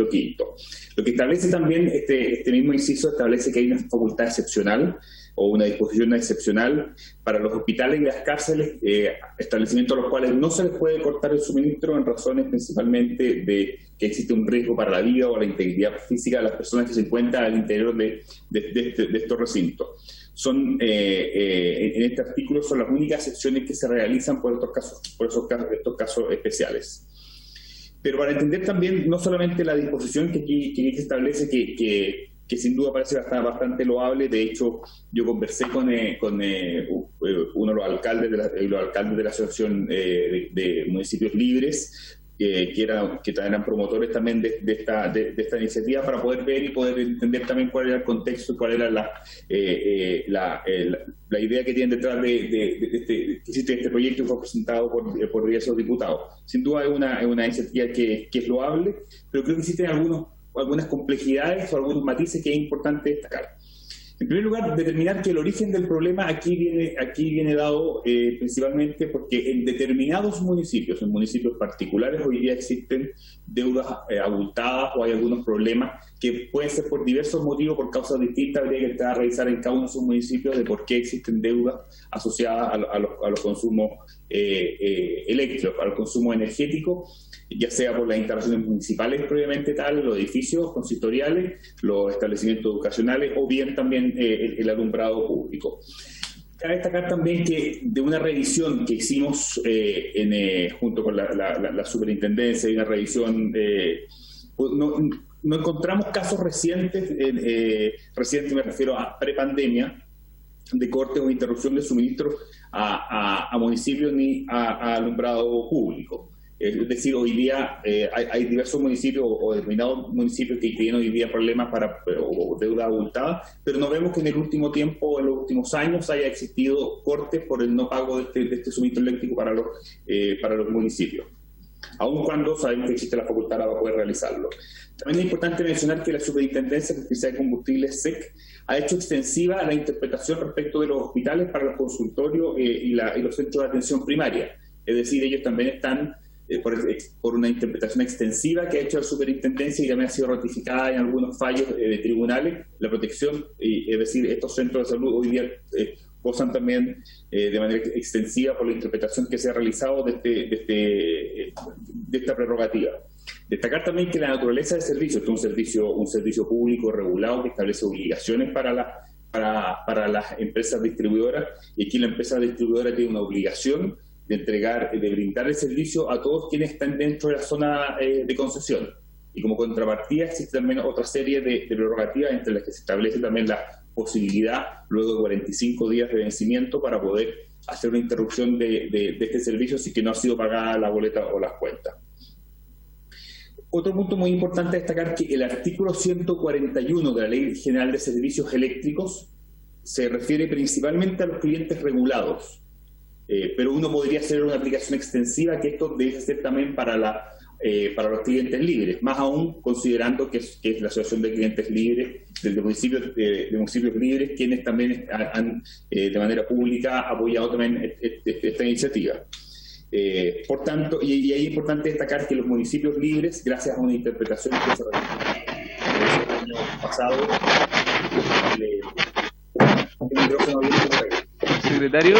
quinto. Lo que establece también este mismo inciso establece que hay una facultad excepcional o una disposición excepcional para los hospitales y las cárceles, establecimientos a los cuales no se les puede cortar el suministro en razones principalmente de que existe un riesgo para la vida o la integridad física de las personas que se encuentran al interior de estos recintos. En este artículo son las únicas excepciones que se realizan por estos casos especiales. Pero para entender también no solamente la disposición que aquí se establece, que sin duda parece bastante loable. De hecho, yo conversé con uno de los alcaldes de la Asociación de Municipios Libres, que eran promotores también de esta iniciativa, para poder ver y poder entender también cuál era el contexto y cuál era la idea que tienen detrás de este proyecto que fue presentado por diversos diputados. Sin duda es una iniciativa que es loable, pero creo que existen algunas complejidades o algunos matices que es importante destacar. En primer lugar, determinar que el origen del problema aquí viene dado principalmente porque en determinados municipios, en municipios particulares, hoy día existen deudas abultadas o hay algunos problemas que pueden ser por diversos motivos, por causas distintas. Habría que entrar a revisar en cada uno de esos municipios de por qué existen deudas asociadas a los consumos eléctricos, al consumo energético, ya sea por las instalaciones municipales previamente tal, los edificios consistoriales, los establecimientos educacionales o bien también el alumbrado público. Cabe destacar también que de una revisión que hicimos junto con la superintendencia, y una revisión, no encontramos casos recientes me refiero a prepandemia, de corte o interrupción de suministro a municipios ni a alumbrado público. Es decir, hoy día hay diversos municipios o determinados municipios que tienen hoy día problemas o deuda abultada, pero no vemos que en el último tiempo, en los últimos años, haya existido cortes por el no pago de este suministro eléctrico para los municipios, aun cuando sabemos que existe la facultad para poder realizarlo. También es importante mencionar que la Superintendencia de Electricidad y Combustibles, SEC, ha hecho extensiva la interpretación respecto de los hospitales para los consultorios y los centros de atención primaria. Es decir, ellos también están por una interpretación extensiva que ha hecho la Superintendencia y también ha sido ratificada en algunos fallos de tribunales, la protección, es decir, estos centros de salud hoy día gozan también de manera extensiva por la interpretación que se ha realizado de esta prerrogativa. Destacar también que la naturaleza del servicio, esto es un servicio público regulado que establece obligaciones para las empresas distribuidoras, y aquí la empresa distribuidora tiene una obligación de brindar el servicio a todos quienes están dentro de la zona de concesión. Y como contrapartida existe también otra serie de prerrogativas, entre las que se establece también la posibilidad, luego de 45 días de vencimiento, para poder hacer una interrupción de este servicio si que no ha sido pagada la boleta o las cuentas. Otro punto muy importante es destacar que el artículo 141 de la Ley General de Servicios Eléctricos se refiere principalmente a los clientes regulados. Pero uno podría hacer una aplicación extensiva, que esto debe ser también para los clientes libres, más aún considerando que es la Asociación de Clientes Libres de municipios libres quienes también han de manera pública apoyado también esta iniciativa. Por tanto, y ahí es importante destacar que los municipios libres, gracias a una interpretación que se realizó el año pasado, Secretario,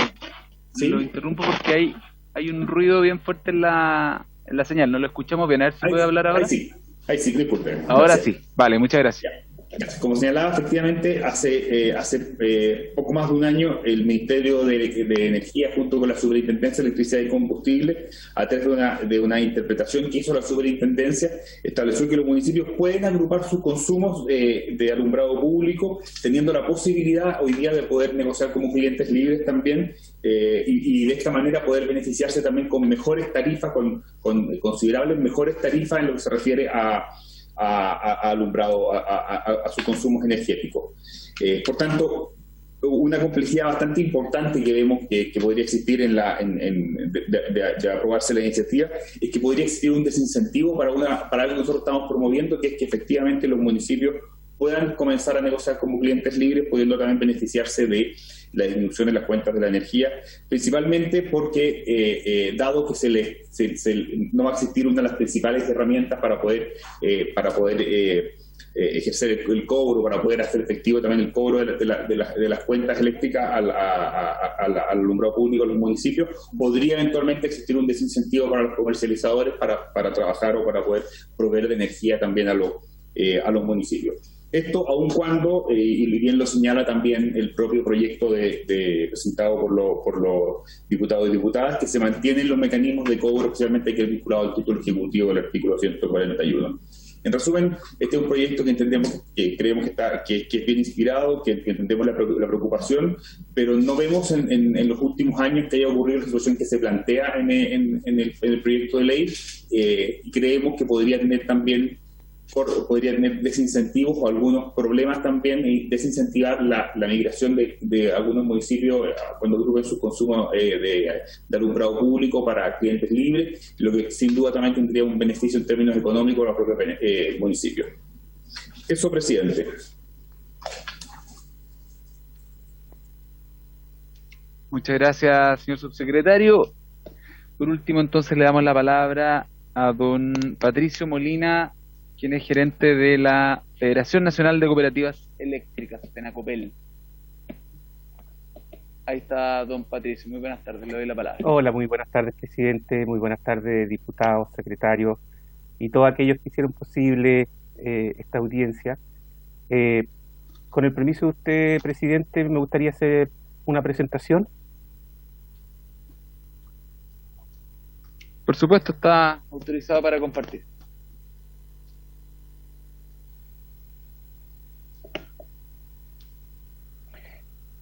¿sí? Lo interrumpo porque hay un ruido bien fuerte en la señal, no lo escuchamos bien, a ver si puede hablar ahora. Ahí sí, disculpe. Ahora sí, vale, muchas gracias. Como señalaba, efectivamente, hace poco más de un año, el Ministerio de Energía, junto con la Superintendencia de Electricidad y Combustible, a través de una interpretación que hizo la Superintendencia, estableció que los municipios pueden agrupar sus consumos de alumbrado público, teniendo la posibilidad hoy día de poder negociar como clientes libres también, y de esta manera poder beneficiarse también con mejores tarifas, con considerables mejores tarifas en lo que se refiere a alumbrado, a sus consumos energéticos. Por tanto, una complejidad bastante importante que vemos que podría existir de aprobarse la iniciativa, es que podría existir un desincentivo para algo que nosotros estamos promoviendo, que es que efectivamente los municipios puedan comenzar a negociar como clientes libres, pudiendo también beneficiarse de la disminución en las cuentas de la energía, principalmente porque dado que no va a existir una de las principales herramientas para poder ejercer el cobro, para poder hacer efectivo también el cobro de las cuentas eléctricas al alumbrado público en los municipios, podría eventualmente existir un desincentivo para los comercializadores para trabajar o para poder proveer de energía también a los municipios. Esto aun cuando, y bien lo señala también el propio proyecto presentado por los diputados y diputadas, que se mantienen los mecanismos de cobro, especialmente que es vinculado al título ejecutivo del artículo 141. En resumen, este es un proyecto que creemos que es bien inspirado, que entendemos la preocupación, pero no vemos en los últimos años que haya ocurrido la situación que se plantea en el proyecto de ley, y creemos que podría tener desincentivos o algunos problemas también, y desincentivar la migración de algunos municipios cuando agrupen sus consumos de alumbrado público para clientes libres, lo que sin duda también tendría un beneficio en términos económicos para los propios municipios. Eso, presidente. Muchas gracias, señor subsecretario. Por último, entonces, le damos la palabra a don Patricio Molina, quien es gerente de la Federación Nacional de Cooperativas Eléctricas, FENACOPEL. Ahí está don Patricio. Muy buenas tardes, le doy la palabra. Hola, muy buenas tardes, presidente. Muy buenas tardes, diputados, secretarios y todos aquellos que hicieron posible esta audiencia. Con el permiso de usted, presidente, me gustaría hacer una presentación. Por supuesto, está autorizado para compartir.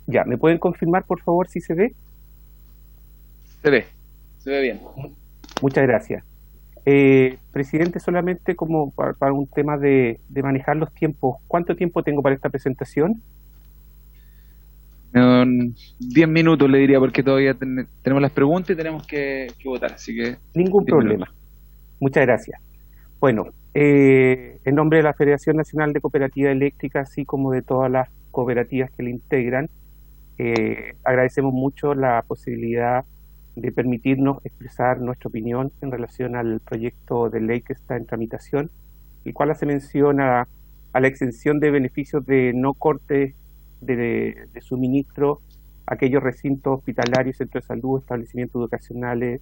Ya, ¿me pueden confirmar, por favor, si se ve? Se ve bien. Muchas gracias. Presidente, solamente como para un tema de manejar los tiempos, ¿cuánto tiempo tengo para esta presentación? 10 minutos le diría, porque todavía tenemos las preguntas y tenemos que votar, así que... Ningún 10 problema. minutos. Muchas gracias. Bueno, en nombre de la Federación Nacional de Cooperativas Eléctricas, así como de todas las cooperativas que le integran, agradecemos mucho la posibilidad de permitirnos expresar nuestra opinión en relación al proyecto de ley que está en tramitación, el cual hace mención a la exención de beneficios de no corte de suministro a aquellos recintos hospitalarios, centros de salud, establecimientos educacionales,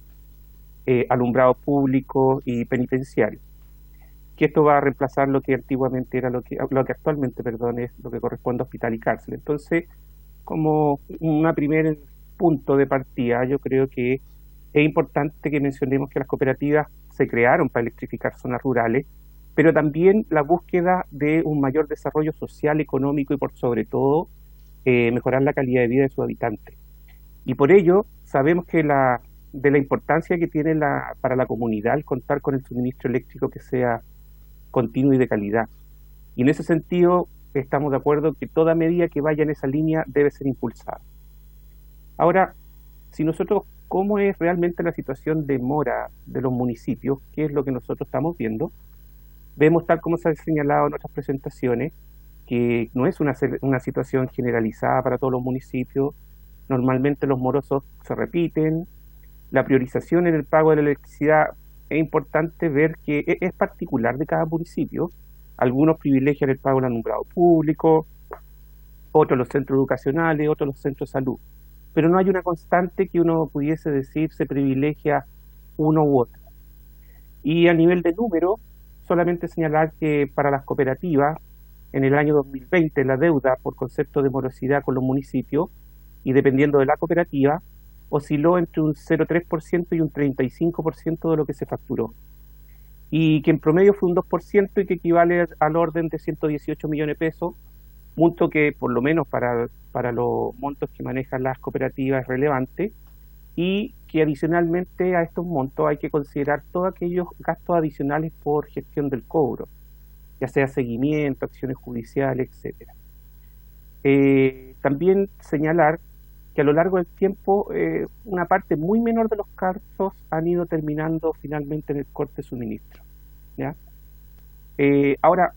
alumbrado público y penitenciario. Que esto va a reemplazar lo que antiguamente era lo que actualmente, perdón, es lo que corresponde a hospital y cárcel. Entonces, como un primer punto de partida, yo creo que es importante que mencionemos que las cooperativas se crearon para electrificar zonas rurales, pero también la búsqueda de un mayor desarrollo social, económico y por sobre todo mejorar la calidad de vida de sus habitantes. Y por ello sabemos que de la importancia que tiene para la comunidad el contar con el suministro eléctrico que sea continuo y de calidad. Y en ese sentido estamos de acuerdo que toda medida que vaya en esa línea debe ser impulsada. Ahora, si nosotros, ¿cómo es realmente la situación de mora de los municipios? ¿Qué es lo que nosotros estamos viendo? Vemos, tal como se ha señalado en otras presentaciones, que no es una situación generalizada para todos los municipios. Normalmente los morosos se repiten. La priorización en el pago de la electricidad, es importante ver que es particular de cada municipio. Algunos privilegian el pago del alumbrado público, otros los centros educacionales, otros los centros de salud. Pero no hay una constante que uno pudiese decir se privilegia uno u otro. Y a nivel de número, solamente señalar que para las cooperativas, en el año 2020, la deuda por concepto de morosidad con los municipios, y dependiendo de la cooperativa, osciló entre un 0,3% y un 35% de lo que se facturó. Y que en promedio fue un 2% y que equivale al orden de 118 millones de pesos, monto que por lo menos para los montos que manejan las cooperativas es relevante, y que adicionalmente a estos montos hay que considerar todos aquellos gastos adicionales por gestión del cobro, ya sea seguimiento, acciones judiciales, etcétera. También señalar que a lo largo del tiempo una parte muy menor de los casos han ido terminando finalmente en el corte de suministro, ¿ya? Ahora,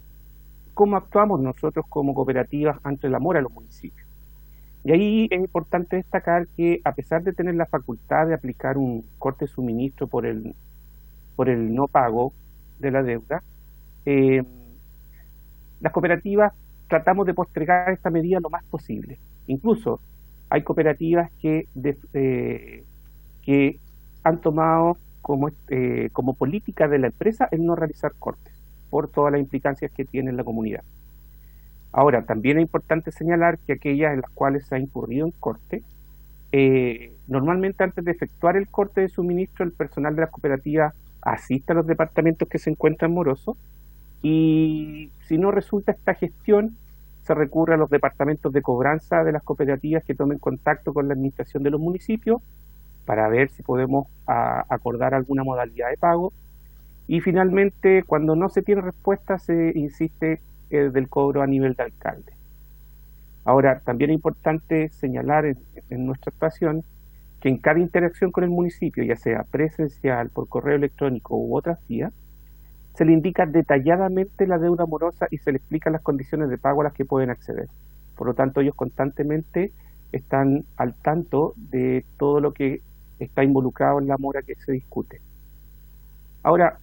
¿cómo actuamos nosotros como cooperativas ante la mora de los municipios? Y ahí es importante destacar que a pesar de tener la facultad de aplicar un corte de suministro por el no pago de la deuda, las cooperativas tratamos de postergar esta medida lo más posible. Incluso hay cooperativas que han tomado como política de la empresa el no realizar cortes por todas las implicancias que tiene en la comunidad. Ahora, también es importante señalar que aquellas en las cuales se ha incurrido en corte, normalmente antes de efectuar el corte de suministro, el personal de las cooperativas asiste a los departamentos que se encuentran morosos, y si no resulta esta gestión, se recurre a los departamentos de cobranza de las cooperativas que tomen contacto con la administración de los municipios para ver si podemos acordar alguna modalidad de pago. Y finalmente, cuando no se tiene respuesta, se insiste del cobro a nivel de alcalde. Ahora, también es importante señalar en nuestra actuación que en cada interacción con el municipio, ya sea presencial, por correo electrónico u otras vías, se le indica detalladamente la deuda morosa y se le explican las condiciones de pago a las que pueden acceder. Por lo tanto, ellos constantemente están al tanto de todo lo que está involucrado en la mora que se discute. Ahora,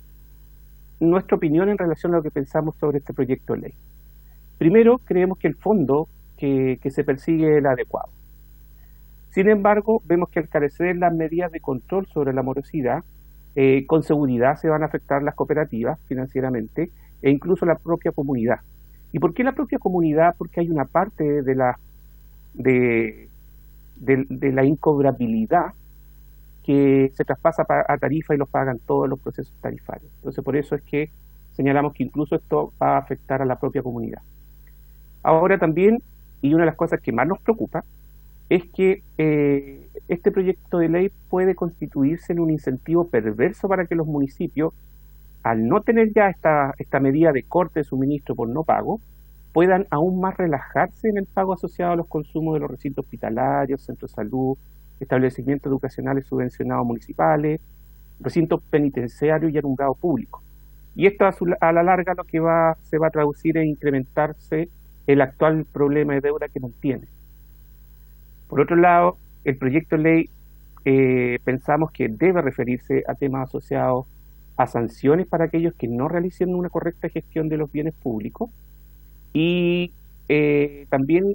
nuestra opinión en relación a lo que pensamos sobre este proyecto de ley. Primero, creemos que el fondo que se persigue es el adecuado. Sin embargo, vemos que al carecer las medidas de control sobre la morosidad, con seguridad se van a afectar las cooperativas financieramente e incluso la propia comunidad. ¿Y por qué la propia comunidad? Porque hay una parte de la incobrabilidad que se traspasa a tarifa y lo pagan todos los procesos tarifarios. Entonces, por eso es que señalamos que incluso esto va a afectar a la propia comunidad. Ahora también, y una de las cosas que más nos preocupa, es que este proyecto de ley puede constituirse en un incentivo perverso para que los municipios, al no tener ya esta medida de corte de suministro por no pago, puedan aún más relajarse en el pago asociado a los consumos de los recintos hospitalarios, centros de salud, establecimientos educacionales subvencionados municipales, recintos penitenciarios y alumbrado público. Y esto a la larga lo que se va a traducir en incrementarse el actual problema de deuda que nos tiene. Por otro lado, el proyecto de ley pensamos que debe referirse a temas asociados a sanciones para aquellos que no realicen una correcta gestión de los bienes públicos y también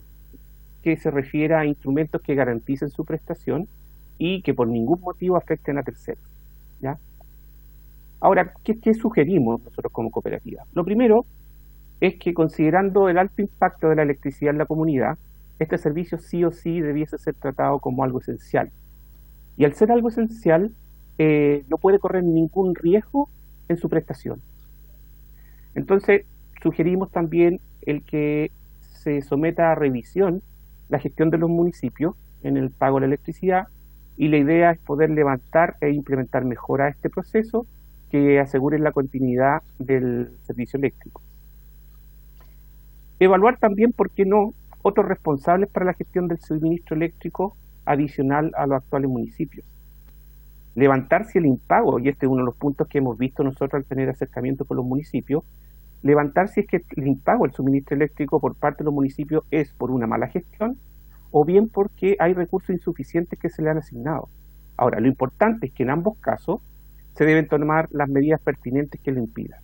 que se refiera a instrumentos que garanticen su prestación y que por ningún motivo afecten a terceros, ¿ya? Ahora, ¿qué sugerimos nosotros como cooperativa? Lo primero es que, considerando el alto impacto de la electricidad en la comunidad, este servicio sí o sí debiese ser tratado como algo esencial. Y al ser algo esencial, no puede correr ningún riesgo en su prestación. Entonces, sugerimos también el que se someta a revisión la gestión de los municipios en el pago de la electricidad, y la idea es poder levantar e implementar mejoras a este proceso que aseguren la continuidad del servicio eléctrico. Evaluar también, ¿por qué no?, otros responsables para la gestión del suministro eléctrico adicional a los actuales municipios. Levantar si el impago, y este es uno de los puntos que hemos visto nosotros al tener acercamiento con los municipios, levantar si es que el impago del suministro eléctrico por parte de los municipios es por una mala gestión o bien porque hay recursos insuficientes que se le han asignado. Ahora, lo importante es que en ambos casos se deben tomar las medidas pertinentes que lo impidan.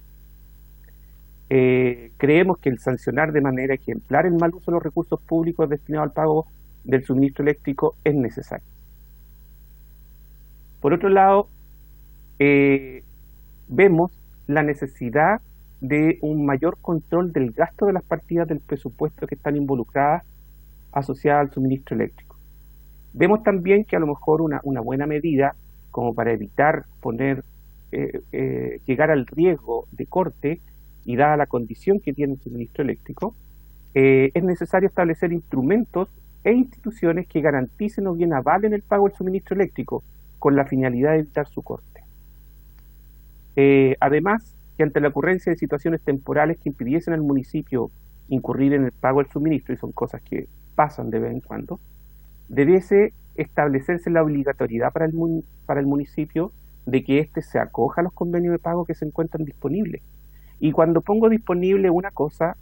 Creemos que el sancionar de manera ejemplar el mal uso de los recursos públicos destinados al pago del suministro eléctrico es necesario. Por otro lado, vemos la necesidad de un mayor control del gasto de las partidas del presupuesto que están involucradas asociadas al suministro eléctrico. Vemos también que a lo mejor una buena medida, como para evitar llegar al riesgo de corte, y dada la condición que tiene el suministro eléctrico, es necesario establecer instrumentos e instituciones que garanticen o bien avalen el pago del suministro eléctrico, con la finalidad de evitar su corte. Además, que ante la ocurrencia de situaciones temporales que impidiesen al municipio incurrir en el pago del suministro, y son cosas que pasan de vez en cuando, debiese establecerse la obligatoriedad para el municipio de que éste se acoja a los convenios de pago que se encuentran disponibles. Y cuando pongo disponible una cosa,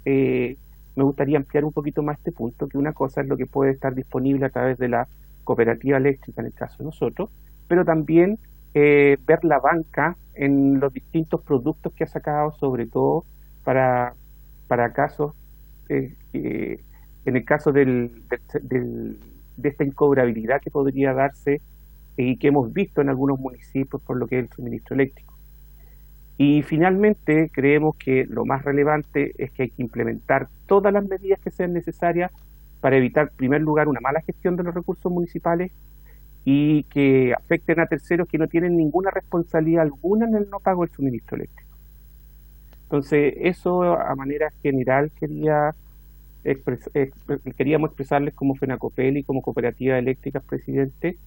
me gustaría ampliar un poquito más este punto, que una cosa es lo que puede estar disponible a través de la cooperativa eléctrica, en el caso de nosotros, pero también ver la banca en los distintos productos que ha sacado, sobre todo para casos, en el caso de esta incobrabilidad que podría darse y que hemos visto en algunos municipios por lo que es el suministro eléctrico. Y finalmente, creemos que lo más relevante es que hay que implementar todas las medidas que sean necesarias para evitar, en primer lugar, una mala gestión de los recursos municipales y que afecten a terceros que no tienen ninguna responsabilidad alguna en el no pago del suministro eléctrico. Entonces, eso a manera general queríamos expresarles como FENACOPEL y como Cooperativa Eléctrica, presidente.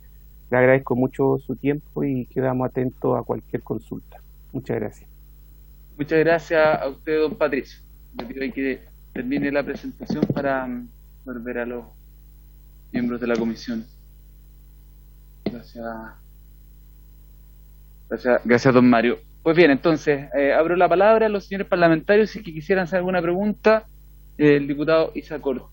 Le agradezco mucho su tiempo y quedamos atentos a cualquier consulta. Muchas gracias. Muchas gracias a usted, don Patricio. Le pido que termine la presentación para volver a los miembros de la comisión. Gracias, don Mario. Pues bien, entonces, abro la palabra a los señores parlamentarios si que quisieran hacer alguna pregunta. El diputado Isaac Cort.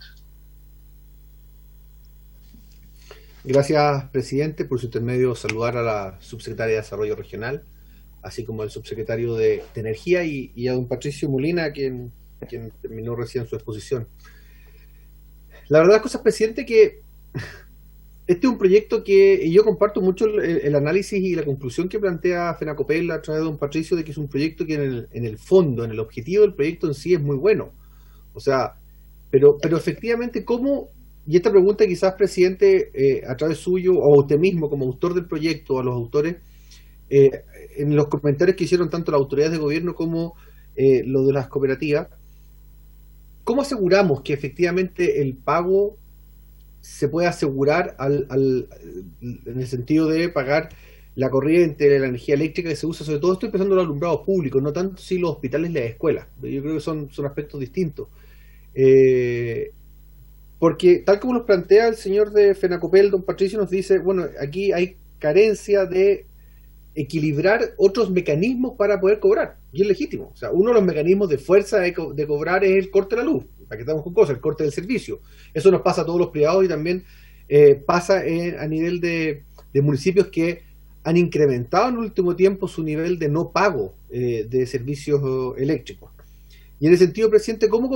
Gracias, presidente. Por su intermedio, saludar a la subsecretaria de Desarrollo Regional, así como al subsecretario de Energía y a don Patricio Molina, quien terminó recién su exposición. La verdad, cosas, presidente, que este es un proyecto y yo comparto mucho el análisis y la conclusión que plantea FENACOPEL a través de don Patricio, de que es un proyecto que en el fondo, en el objetivo del proyecto en sí es muy bueno. O sea, pero efectivamente, ¿cómo? Y esta pregunta quizás, presidente, a través suyo, o usted mismo como autor del proyecto, o a los autores, en los comentarios que hicieron tanto las autoridades de gobierno como los de las cooperativas, ¿cómo aseguramos que efectivamente el pago se puede asegurar en el sentido de pagar la corriente de la energía eléctrica que se usa, sobre todo estoy pensando en los alumbrados públicos, no tanto si los hospitales y las escuelas. Yo creo que son aspectos distintos. Porque tal como nos plantea el señor de FENACOPEL, don Patricio, nos dice, bueno, aquí hay carencia de equilibrar otros mecanismos para poder cobrar, y es legítimo. O sea, uno de los mecanismos de fuerza de cobrar es el corte de la luz, para que estamos con cosas, el corte del servicio. Eso nos pasa a todos los privados y también pasa a nivel de municipios que han incrementado en el último tiempo su nivel de no pago de servicios eléctricos. Y en ese sentido, presidente, ¿cómo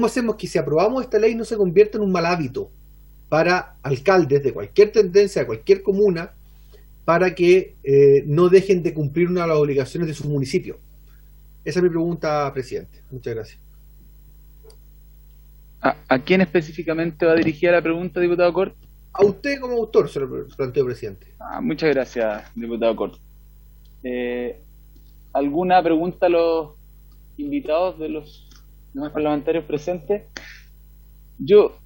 hacemos que si aprobamos esta ley no se convierta en un mal hábito para alcaldes de cualquier tendencia, de cualquier comuna, para que no dejen de cumplir una de las obligaciones de sus municipios? Esa es mi pregunta, presidente. Muchas gracias. ¿A quién específicamente va dirigida la pregunta, diputado Cort? A usted como autor se lo planteo, presidente. Muchas gracias, diputado Cort. ¿Alguna pregunta a los invitados de los demás parlamentarios presentes? Yo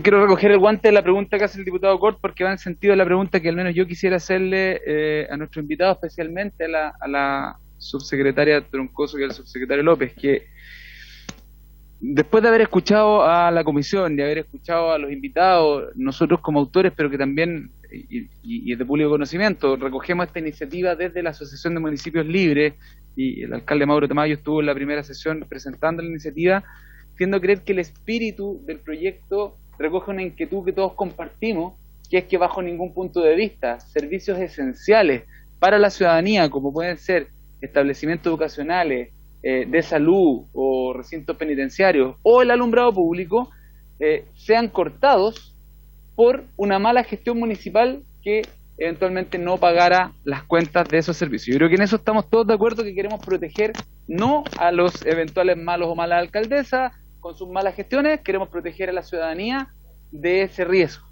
quiero recoger el guante de la pregunta que hace el diputado Cort, porque va en sentido de la pregunta que al menos yo quisiera hacerle a nuestro invitado, especialmente a la subsecretaria Troncoso y al subsecretario López, que después de haber escuchado a la comisión, de haber escuchado a los invitados, nosotros como autores, pero que también, y es de público conocimiento, recogemos esta iniciativa desde la Asociación de Municipios Libres, y el alcalde Mauro Tamayo estuvo en la primera sesión presentando la iniciativa, tiendo a creer que el espíritu del proyecto recoge una inquietud que todos compartimos, que es que bajo ningún punto de vista, servicios esenciales para la ciudadanía, como pueden ser establecimientos educacionales, de salud o recintos penitenciarios o el alumbrado público, sean cortados por una mala gestión municipal que eventualmente no pagara las cuentas de esos servicios. Yo creo que en eso estamos todos de acuerdo, que queremos proteger no a los eventuales malos o malas alcaldesas con sus malas gestiones, queremos proteger a la ciudadanía de ese riesgo.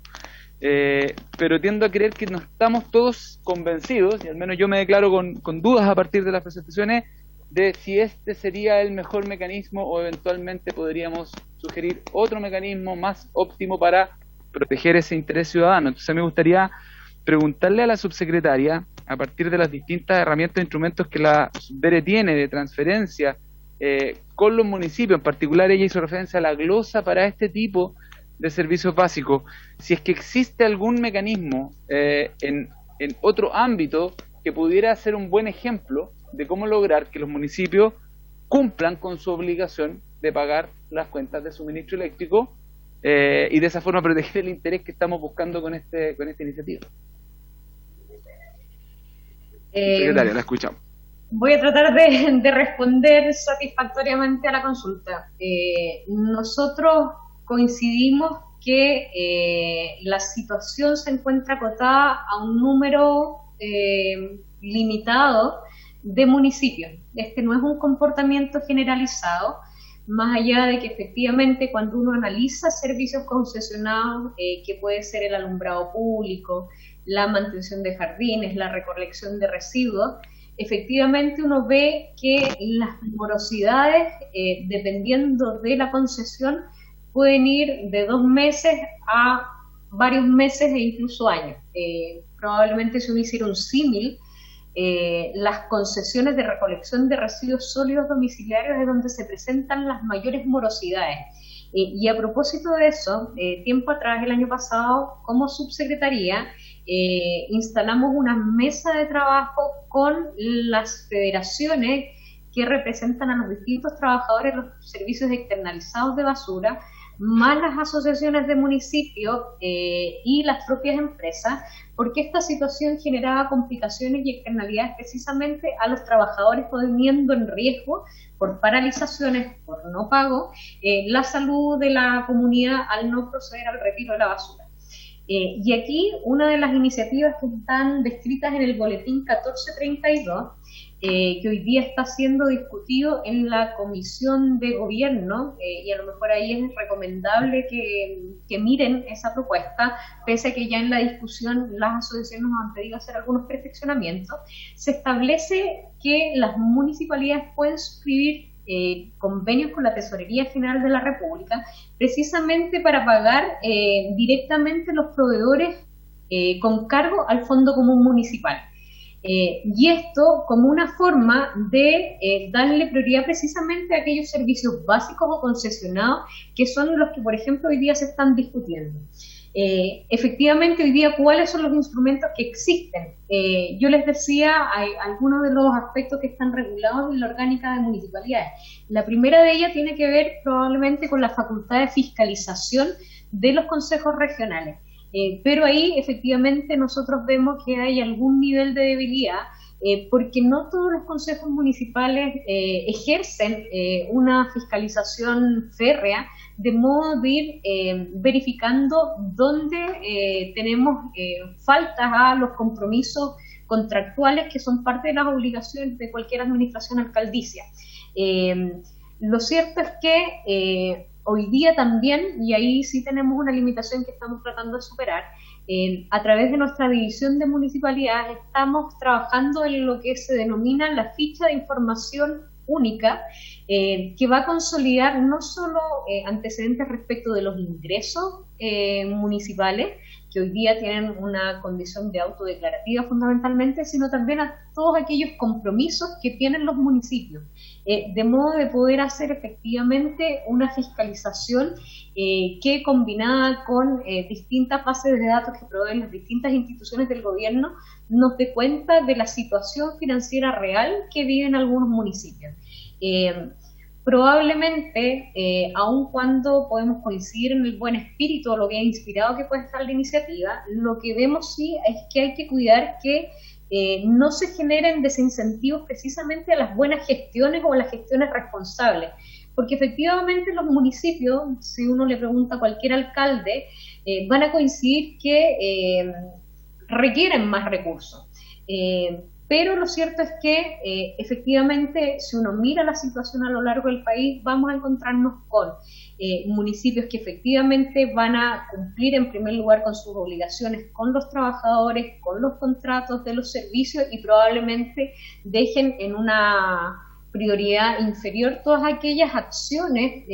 Pero tiendo a creer que no estamos todos convencidos, y al menos yo me declaro con dudas a partir de las presentaciones, de si este sería el mejor mecanismo o eventualmente podríamos sugerir otro mecanismo más óptimo para proteger ese interés ciudadano. Entonces me gustaría preguntarle a la subsecretaria, a partir de las distintas herramientas e instrumentos que la SUBDERE tiene de transferencia con los municipios, en particular ella hizo referencia a la glosa para este tipo de servicios básicos, si es que existe algún mecanismo en otro ámbito que pudiera ser un buen ejemplo de cómo lograr que los municipios cumplan con su obligación de pagar las cuentas de suministro eléctrico y de esa forma proteger el interés que estamos buscando con esta iniciativa. Secretaria, la escuchamos. Voy a tratar de responder satisfactoriamente a la consulta. Nosotros coincidimos que la situación se encuentra acotada a un número limitado de municipios. Este no es un comportamiento generalizado, más allá de que efectivamente cuando uno analiza servicios concesionados, que puede ser el alumbrado público, la mantención de jardines, la recolección de residuos, efectivamente uno ve que las morosidades, dependiendo de la concesión, pueden ir de 2 meses a varios meses e incluso años. Probablemente si uno hiciera un símil, las concesiones de recolección de residuos sólidos domiciliarios es donde se presentan las mayores morosidades. Y a propósito de eso, tiempo atrás, el año pasado, como subsecretaría, instalamos una mesa de trabajo con las federaciones que representan a los distintos trabajadores de los servicios externalizados de basura, más las asociaciones de municipios y las propias empresas, porque esta situación generaba complicaciones y externalidades precisamente a los trabajadores, poniendo en riesgo por paralizaciones, por no pago, la salud de la comunidad al no proceder al retiro de la basura. Y aquí una de las iniciativas que están descritas en el boletín 1432, que hoy día está siendo discutido en la Comisión de Gobierno, y a lo mejor ahí es recomendable que miren esa propuesta, pese a que ya en la discusión las asociaciones nos han pedido hacer algunos perfeccionamientos. Se establece que las municipalidades pueden suscribir convenios con la Tesorería General de la República, precisamente para pagar directamente los proveedores con cargo al Fondo Común Municipal. Y esto como una forma de darle prioridad precisamente a aquellos servicios básicos o concesionados que son los que, por ejemplo, hoy día se están discutiendo. Efectivamente, hoy día, ¿cuáles son los instrumentos que existen? Yo les decía, hay algunos de los aspectos que están regulados en la orgánica de municipalidades. La primera de ellas tiene que ver probablemente con la facultad de fiscalización de los consejos regionales. Pero ahí efectivamente nosotros vemos que hay algún nivel de debilidad porque no todos los consejos municipales ejercen una fiscalización férrea, de modo de ir verificando dónde tenemos faltas a los compromisos contractuales que son parte de las obligaciones de cualquier administración alcaldicia. Lo cierto es que hoy día también, y ahí sí tenemos una limitación que estamos tratando de superar, a través de nuestra división de municipalidades estamos trabajando en lo que se denomina la ficha de información única, que va a consolidar no solo antecedentes respecto de los ingresos municipales, que hoy día tienen una condición de autodeclarativa fundamentalmente, sino también a todos aquellos compromisos que tienen los municipios, de modo de poder hacer efectivamente una fiscalización que, combinada con distintas bases de datos que proveen las distintas instituciones del gobierno, nos dé cuenta de la situación financiera real que viven algunos municipios. Probablemente, aun cuando podemos coincidir en el buen espíritu o lo que ha inspirado que puede estar la iniciativa, lo que vemos sí es que hay que cuidar que no se generen desincentivos precisamente a las buenas gestiones o a las gestiones responsables, porque efectivamente los municipios, si uno le pregunta a cualquier alcalde, van a coincidir que requieren más recursos. Pero lo cierto es que efectivamente, si uno mira la situación a lo largo del país, vamos a encontrarnos con municipios que efectivamente van a cumplir en primer lugar con sus obligaciones con los trabajadores, con los contratos de los servicios, y probablemente dejen en una prioridad inferior todas aquellas acciones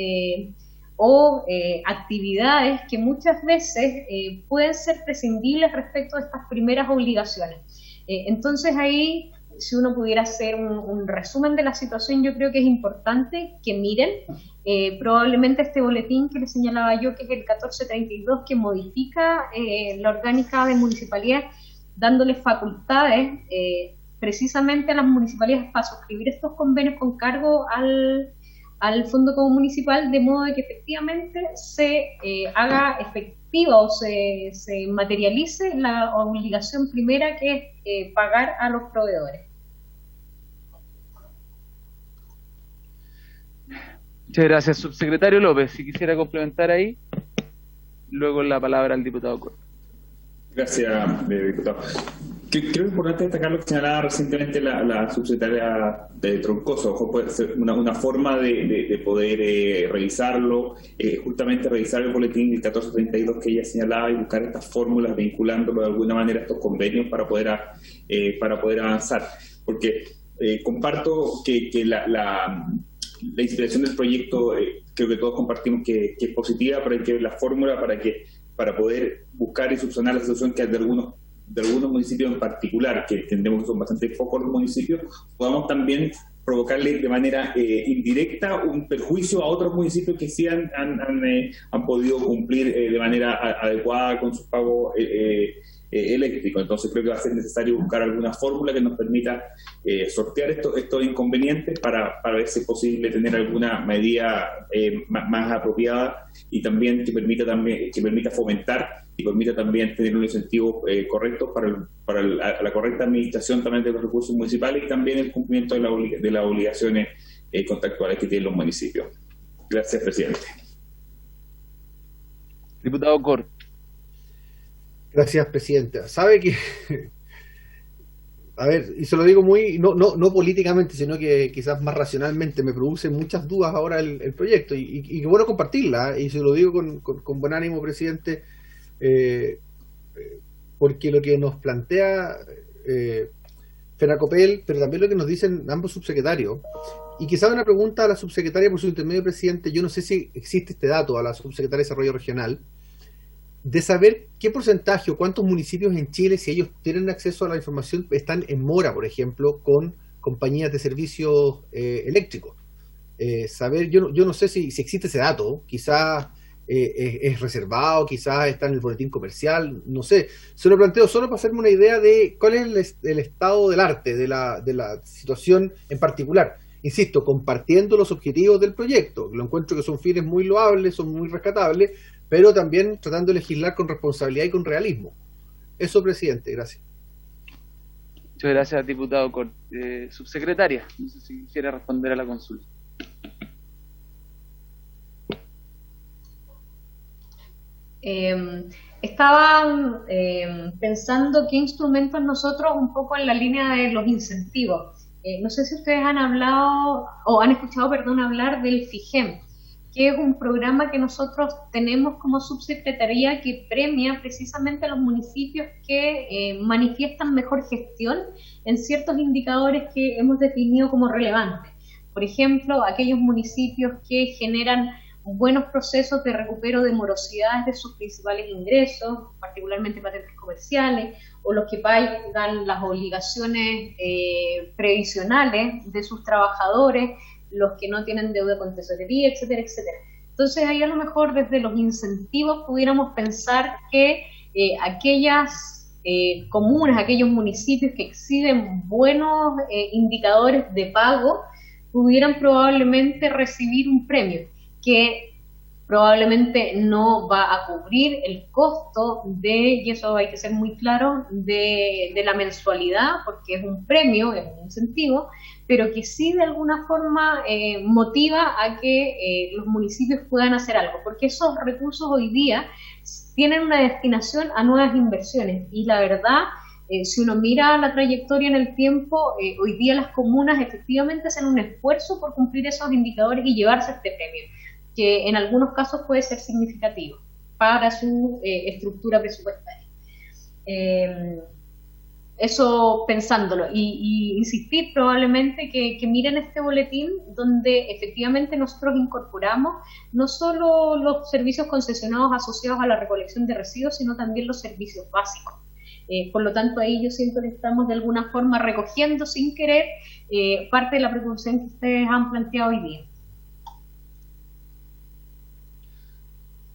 o actividades que muchas veces pueden ser prescindibles respecto a estas primeras obligaciones. Entonces ahí, si uno pudiera hacer un resumen de la situación, yo creo que es importante que miren probablemente este boletín que les señalaba yo, que es el 1432, que modifica la orgánica de municipalidades, dándole facultades precisamente a las municipalidades para suscribir estos convenios con cargo al Fondo Común Municipal, de modo de que efectivamente se haga efectiva o se materialice la obligación primera, que es pagar a los proveedores. Muchas gracias, subsecretario López. Si quisiera complementar ahí, luego la palabra al diputado Corto. Gracias, diputado. Creo que es importante destacar lo que señalaba recientemente la subsecretaria de Troncoso. Ojo, puede ser una forma de poder revisarlo, justamente revisar el boletín del 1432 que ella señalaba y buscar estas fórmulas vinculándolo de alguna manera a estos convenios para poder avanzar. Porque comparto que la inspiración del proyecto, creo que todos compartimos que es positiva, pero hay que ver la fórmula para poder buscar y subsanar la situación que hay de algunos municipios en particular, que entendemos que son bastante pocos los municipios, podamos también provocarle de manera indirecta un perjuicio a otros municipios que sí han podido cumplir de manera adecuada con sus pagos eléctricos. Entonces creo que va a ser necesario buscar alguna fórmula que nos permita sortear estos inconvenientes para ver si es posible tener alguna medida más apropiada y también que permita fomentar y permita también tener un incentivo correcto para la correcta administración también de los recursos municipales y también el cumplimiento de las obligaciones contractuales que tienen los municipios. Gracias, presidente. Diputado Cort. Gracias, presidenta. Sabe que, a ver, y se lo digo muy, no políticamente, sino que quizás más racionalmente, me produce muchas dudas ahora el proyecto, y qué bueno compartirla, y se lo digo con buen ánimo, presidente, porque lo que nos plantea Fenacopel, pero también lo que nos dicen ambos subsecretarios, Y quizá una pregunta a la subsecretaria por su intermedio, presidente. Yo no sé si existe este dato a la subsecretaria de Desarrollo Regional, de saber qué porcentaje o cuántos municipios en Chile, si ellos tienen acceso a la información, están en mora, por ejemplo, con compañías de servicios eléctricos. Saber, yo no sé si existe ese dato, quizás es reservado, quizás está en el boletín comercial, no sé. Se lo planteo solo para hacerme una idea de cuál es el estado del arte, de la situación en particular. Insisto, compartiendo los objetivos del proyecto, lo encuentro que son fines muy loables, son muy rescatables, pero también tratando de legislar con responsabilidad y con realismo. Eso, presidente, gracias. Muchas gracias, diputado Cort. Subsecretaria, no sé si quisiera responder a la consulta. Estaba pensando qué instrumentos nosotros, un poco en la línea de los incentivos. No sé si ustedes han hablado, o han escuchado, perdón, hablar del FIGEM, que es un programa que nosotros tenemos como subsecretaría que premia precisamente a los municipios que manifiestan mejor gestión en ciertos indicadores que hemos definido como relevantes. Por ejemplo, aquellos municipios que generan buenos procesos de recupero de morosidades de sus principales ingresos, particularmente patentes comerciales, o los que pagan las obligaciones previsionales de sus trabajadores, los que no tienen deuda con tesorería, etcétera, etcétera. Entonces ahí a lo mejor desde los incentivos pudiéramos pensar que aquellas comunas, aquellos municipios que exhiben buenos indicadores de pago, pudieran probablemente recibir un premio que probablemente no va a cubrir el costo y eso hay que ser muy claro, de la mensualidad, porque es un premio, es un incentivo, pero que sí de alguna forma motiva a que los municipios puedan hacer algo, porque esos recursos hoy día tienen una destinación a nuevas inversiones, y la verdad, si uno mira la trayectoria en el tiempo, hoy día las comunas efectivamente hacen un esfuerzo por cumplir esos indicadores y llevarse este premio, que en algunos casos puede ser significativo para su estructura presupuestaria. Eso pensándolo, y insistir probablemente que miren este boletín donde efectivamente nosotros incorporamos no solo los servicios concesionados asociados a la recolección de residuos, sino también los servicios básicos. Por lo tanto, ahí yo siento que estamos de alguna forma recogiendo sin querer parte de la preocupación que ustedes han planteado hoy día.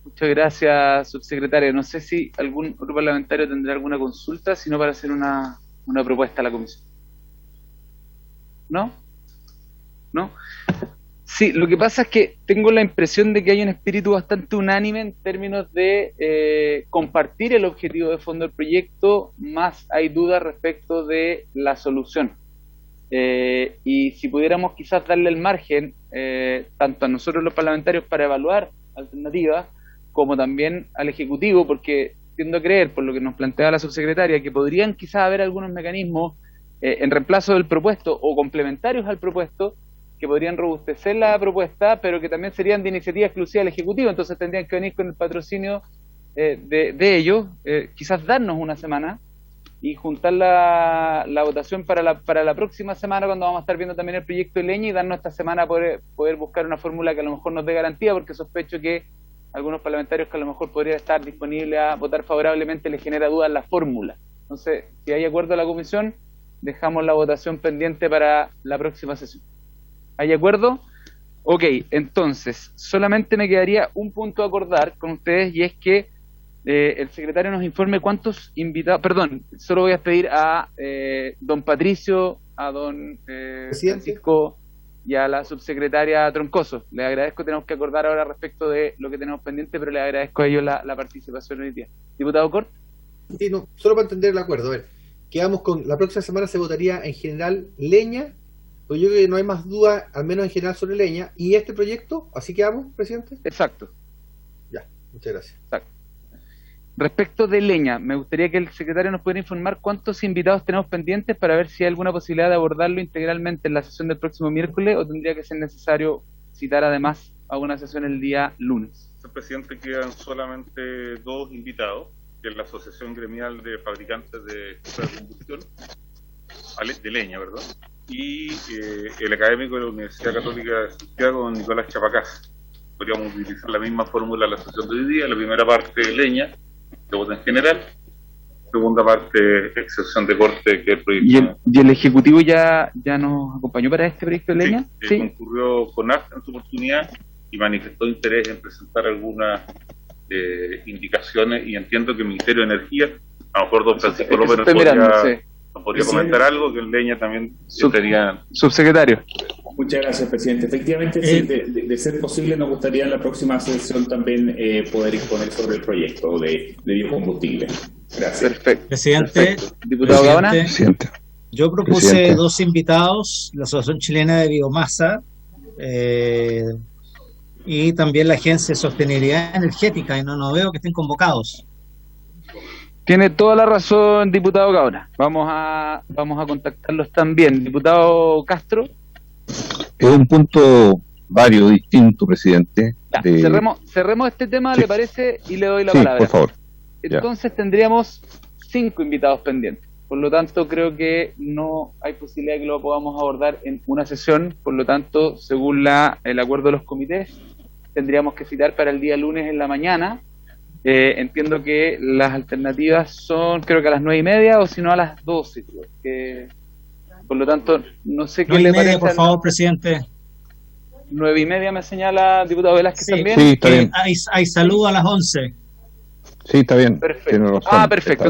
Muchas gracias, subsecretaria. No sé si algún otro parlamentario tendrá alguna consulta, sino para hacer una propuesta a la comisión. ¿No? ¿No? Sí, lo que pasa es que tengo la impresión de que hay un espíritu bastante unánime en términos de compartir el objetivo de fondo del proyecto, más hay dudas respecto de la solución. Y si pudiéramos quizás darle el margen, tanto a nosotros los parlamentarios para evaluar alternativas, como también al Ejecutivo, porque tiendo a creer, por lo que nos planteaba la subsecretaria, que podrían quizás haber algunos mecanismos en reemplazo del propuesto o complementarios al propuesto, que podrían robustecer la propuesta, pero que también serían de iniciativa exclusiva del Ejecutivo, entonces tendrían que venir con el patrocinio de ellos, quizás darnos una semana y juntar la votación para la próxima semana, cuando vamos a estar viendo también el proyecto de Leña, y darnos esta semana poder buscar una fórmula que a lo mejor nos dé garantía, porque sospecho que algunos parlamentarios que a lo mejor podrían estar disponibles a votar favorablemente les genera dudas la fórmula. Entonces, si hay acuerdo a la comisión, dejamos la votación pendiente para la próxima sesión. ¿Hay acuerdo? Ok, entonces, solamente me quedaría un punto a acordar con ustedes, y es que el secretario nos informe cuántos invitados, perdón, solo voy a pedir a don Patricio, a don Francisco y a la subsecretaria Troncoso. Les agradezco, tenemos que acordar ahora respecto de lo que tenemos pendiente, pero les agradezco a ellos la participación hoy día. Diputado Cort. Sí, no, solo para entender el acuerdo, a ver, quedamos con, la próxima semana se votaría en general Leña, pues yo creo que no hay más duda, al menos en general, sobre Leña, y este proyecto, ¿así quedamos, presidente? Exacto. Ya, muchas gracias. Exacto. Respecto de Leña, me gustaría que el secretario nos pudiera informar cuántos invitados tenemos pendientes para ver si hay alguna posibilidad de abordarlo integralmente en la sesión del próximo miércoles, o tendría que ser necesario citar además a una sesión el día lunes. Señor presidente, quedan solamente 2 invitados, que es la Asociación Gremial de Fabricantes de Combustión, de leña, ¿verdad? y el académico de la Universidad Católica de Santiago, don Nicolás Chapacás. Podríamos utilizar la misma fórmula de la sesión de hoy día, la primera parte leña, de voto en general, segunda parte excepción de corte, que es el proyecto. ¿Y el Ejecutivo ya nos acompañó para este proyecto de leña? Sí, concurrió con acta en su oportunidad y manifestó interés en presentar algunas indicaciones, y entiendo que el Ministerio de Energía, a lo mejor don Francisco López nos podría comentar algo, que en leña también sería... Subsecretario. Muchas gracias, presidente. Efectivamente, de ser posible, nos gustaría en la próxima sesión también poder exponer sobre el proyecto de biocombustible. Gracias. Perfecto. Presidente. Perfecto. Diputado Gaona. Presidente. Yo propuse dos invitados, la Asociación Chilena de Biomasa y también la Agencia de Sostenibilidad Energética, y no veo que estén convocados. Tiene toda la razón, diputado Gaona. Vamos a contactarlos también. Diputado Castro. Es un punto vario, distinto, presidente. Ya, cerremos este tema, sí. ¿Le parece? Y le doy la sí, palabra. Por favor. Entonces tendríamos 5 invitados pendientes. Por lo tanto, creo que no hay posibilidad de que lo podamos abordar en una sesión. Por lo tanto, según el acuerdo de los comités, tendríamos que citar para el día lunes en la mañana. Entiendo que las alternativas son, creo que a las 9:30 o si no a las 12. Por lo tanto, no sé qué le parece. Por favor, presidente. 9:30 me señala diputado Velázquez también. Sí, está bien. Hay salud a las 11. Sí, está bien. Perfecto. Perfecto.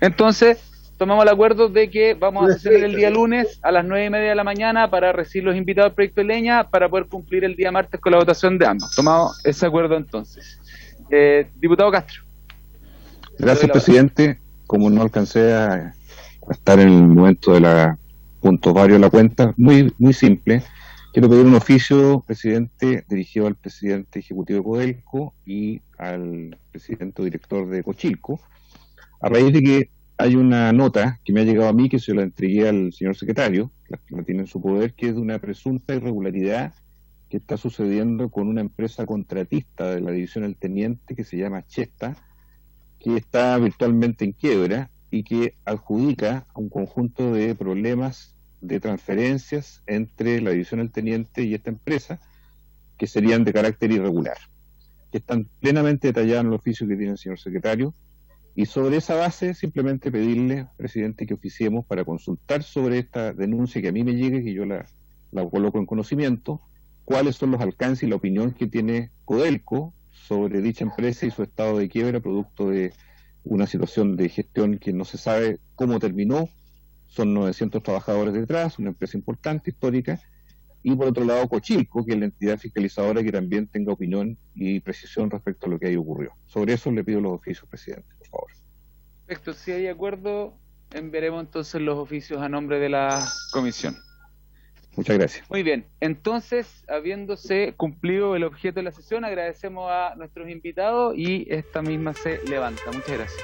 Entonces, tomamos el acuerdo de que vamos a hacer el día lunes a las 9:30 de la mañana para recibir los invitados al proyecto de leña para poder cumplir el día martes con la votación de ambos. Tomamos ese acuerdo entonces. Diputado Castro. Gracias, presidente. Como no alcancé a estar en el momento de la puntos varios de la cuenta, muy simple. Quiero pedir un oficio, presidente, dirigido al presidente ejecutivo de Codelco y al presidente o director de Cochilco, a raíz de que hay una nota que me ha llegado a mí, que se la entregué al señor secretario, la tiene en su poder, que es de una presunta irregularidad que está sucediendo con una empresa contratista de la división del Teniente que se llama Chesta, que está virtualmente en quiebra y que adjudica a un conjunto de problemas de transferencias entre la división del Teniente y esta empresa, que serían de carácter irregular, que están plenamente detalladas en el oficio que tiene el señor secretario, y sobre esa base simplemente pedirle, presidente, que oficiemos para consultar sobre esta denuncia que a mí me llegue, que yo la coloco en conocimiento, cuáles son los alcances y la opinión que tiene Codelco sobre dicha empresa y su estado de quiebra, producto de una situación de gestión que no se sabe cómo terminó. Son 900 trabajadores detrás, una empresa importante, histórica, y por otro lado Cochilco, que es la entidad fiscalizadora, que también tenga opinión y precisión respecto a lo que ahí ocurrió. Sobre eso le pido los oficios, presidente, por favor. Perfecto, si hay acuerdo, enviaremos entonces los oficios a nombre de la comisión. Muchas gracias. Muy bien, entonces, habiéndose cumplido el objeto de la sesión, agradecemos a nuestros invitados y esta misma se levanta. Muchas gracias.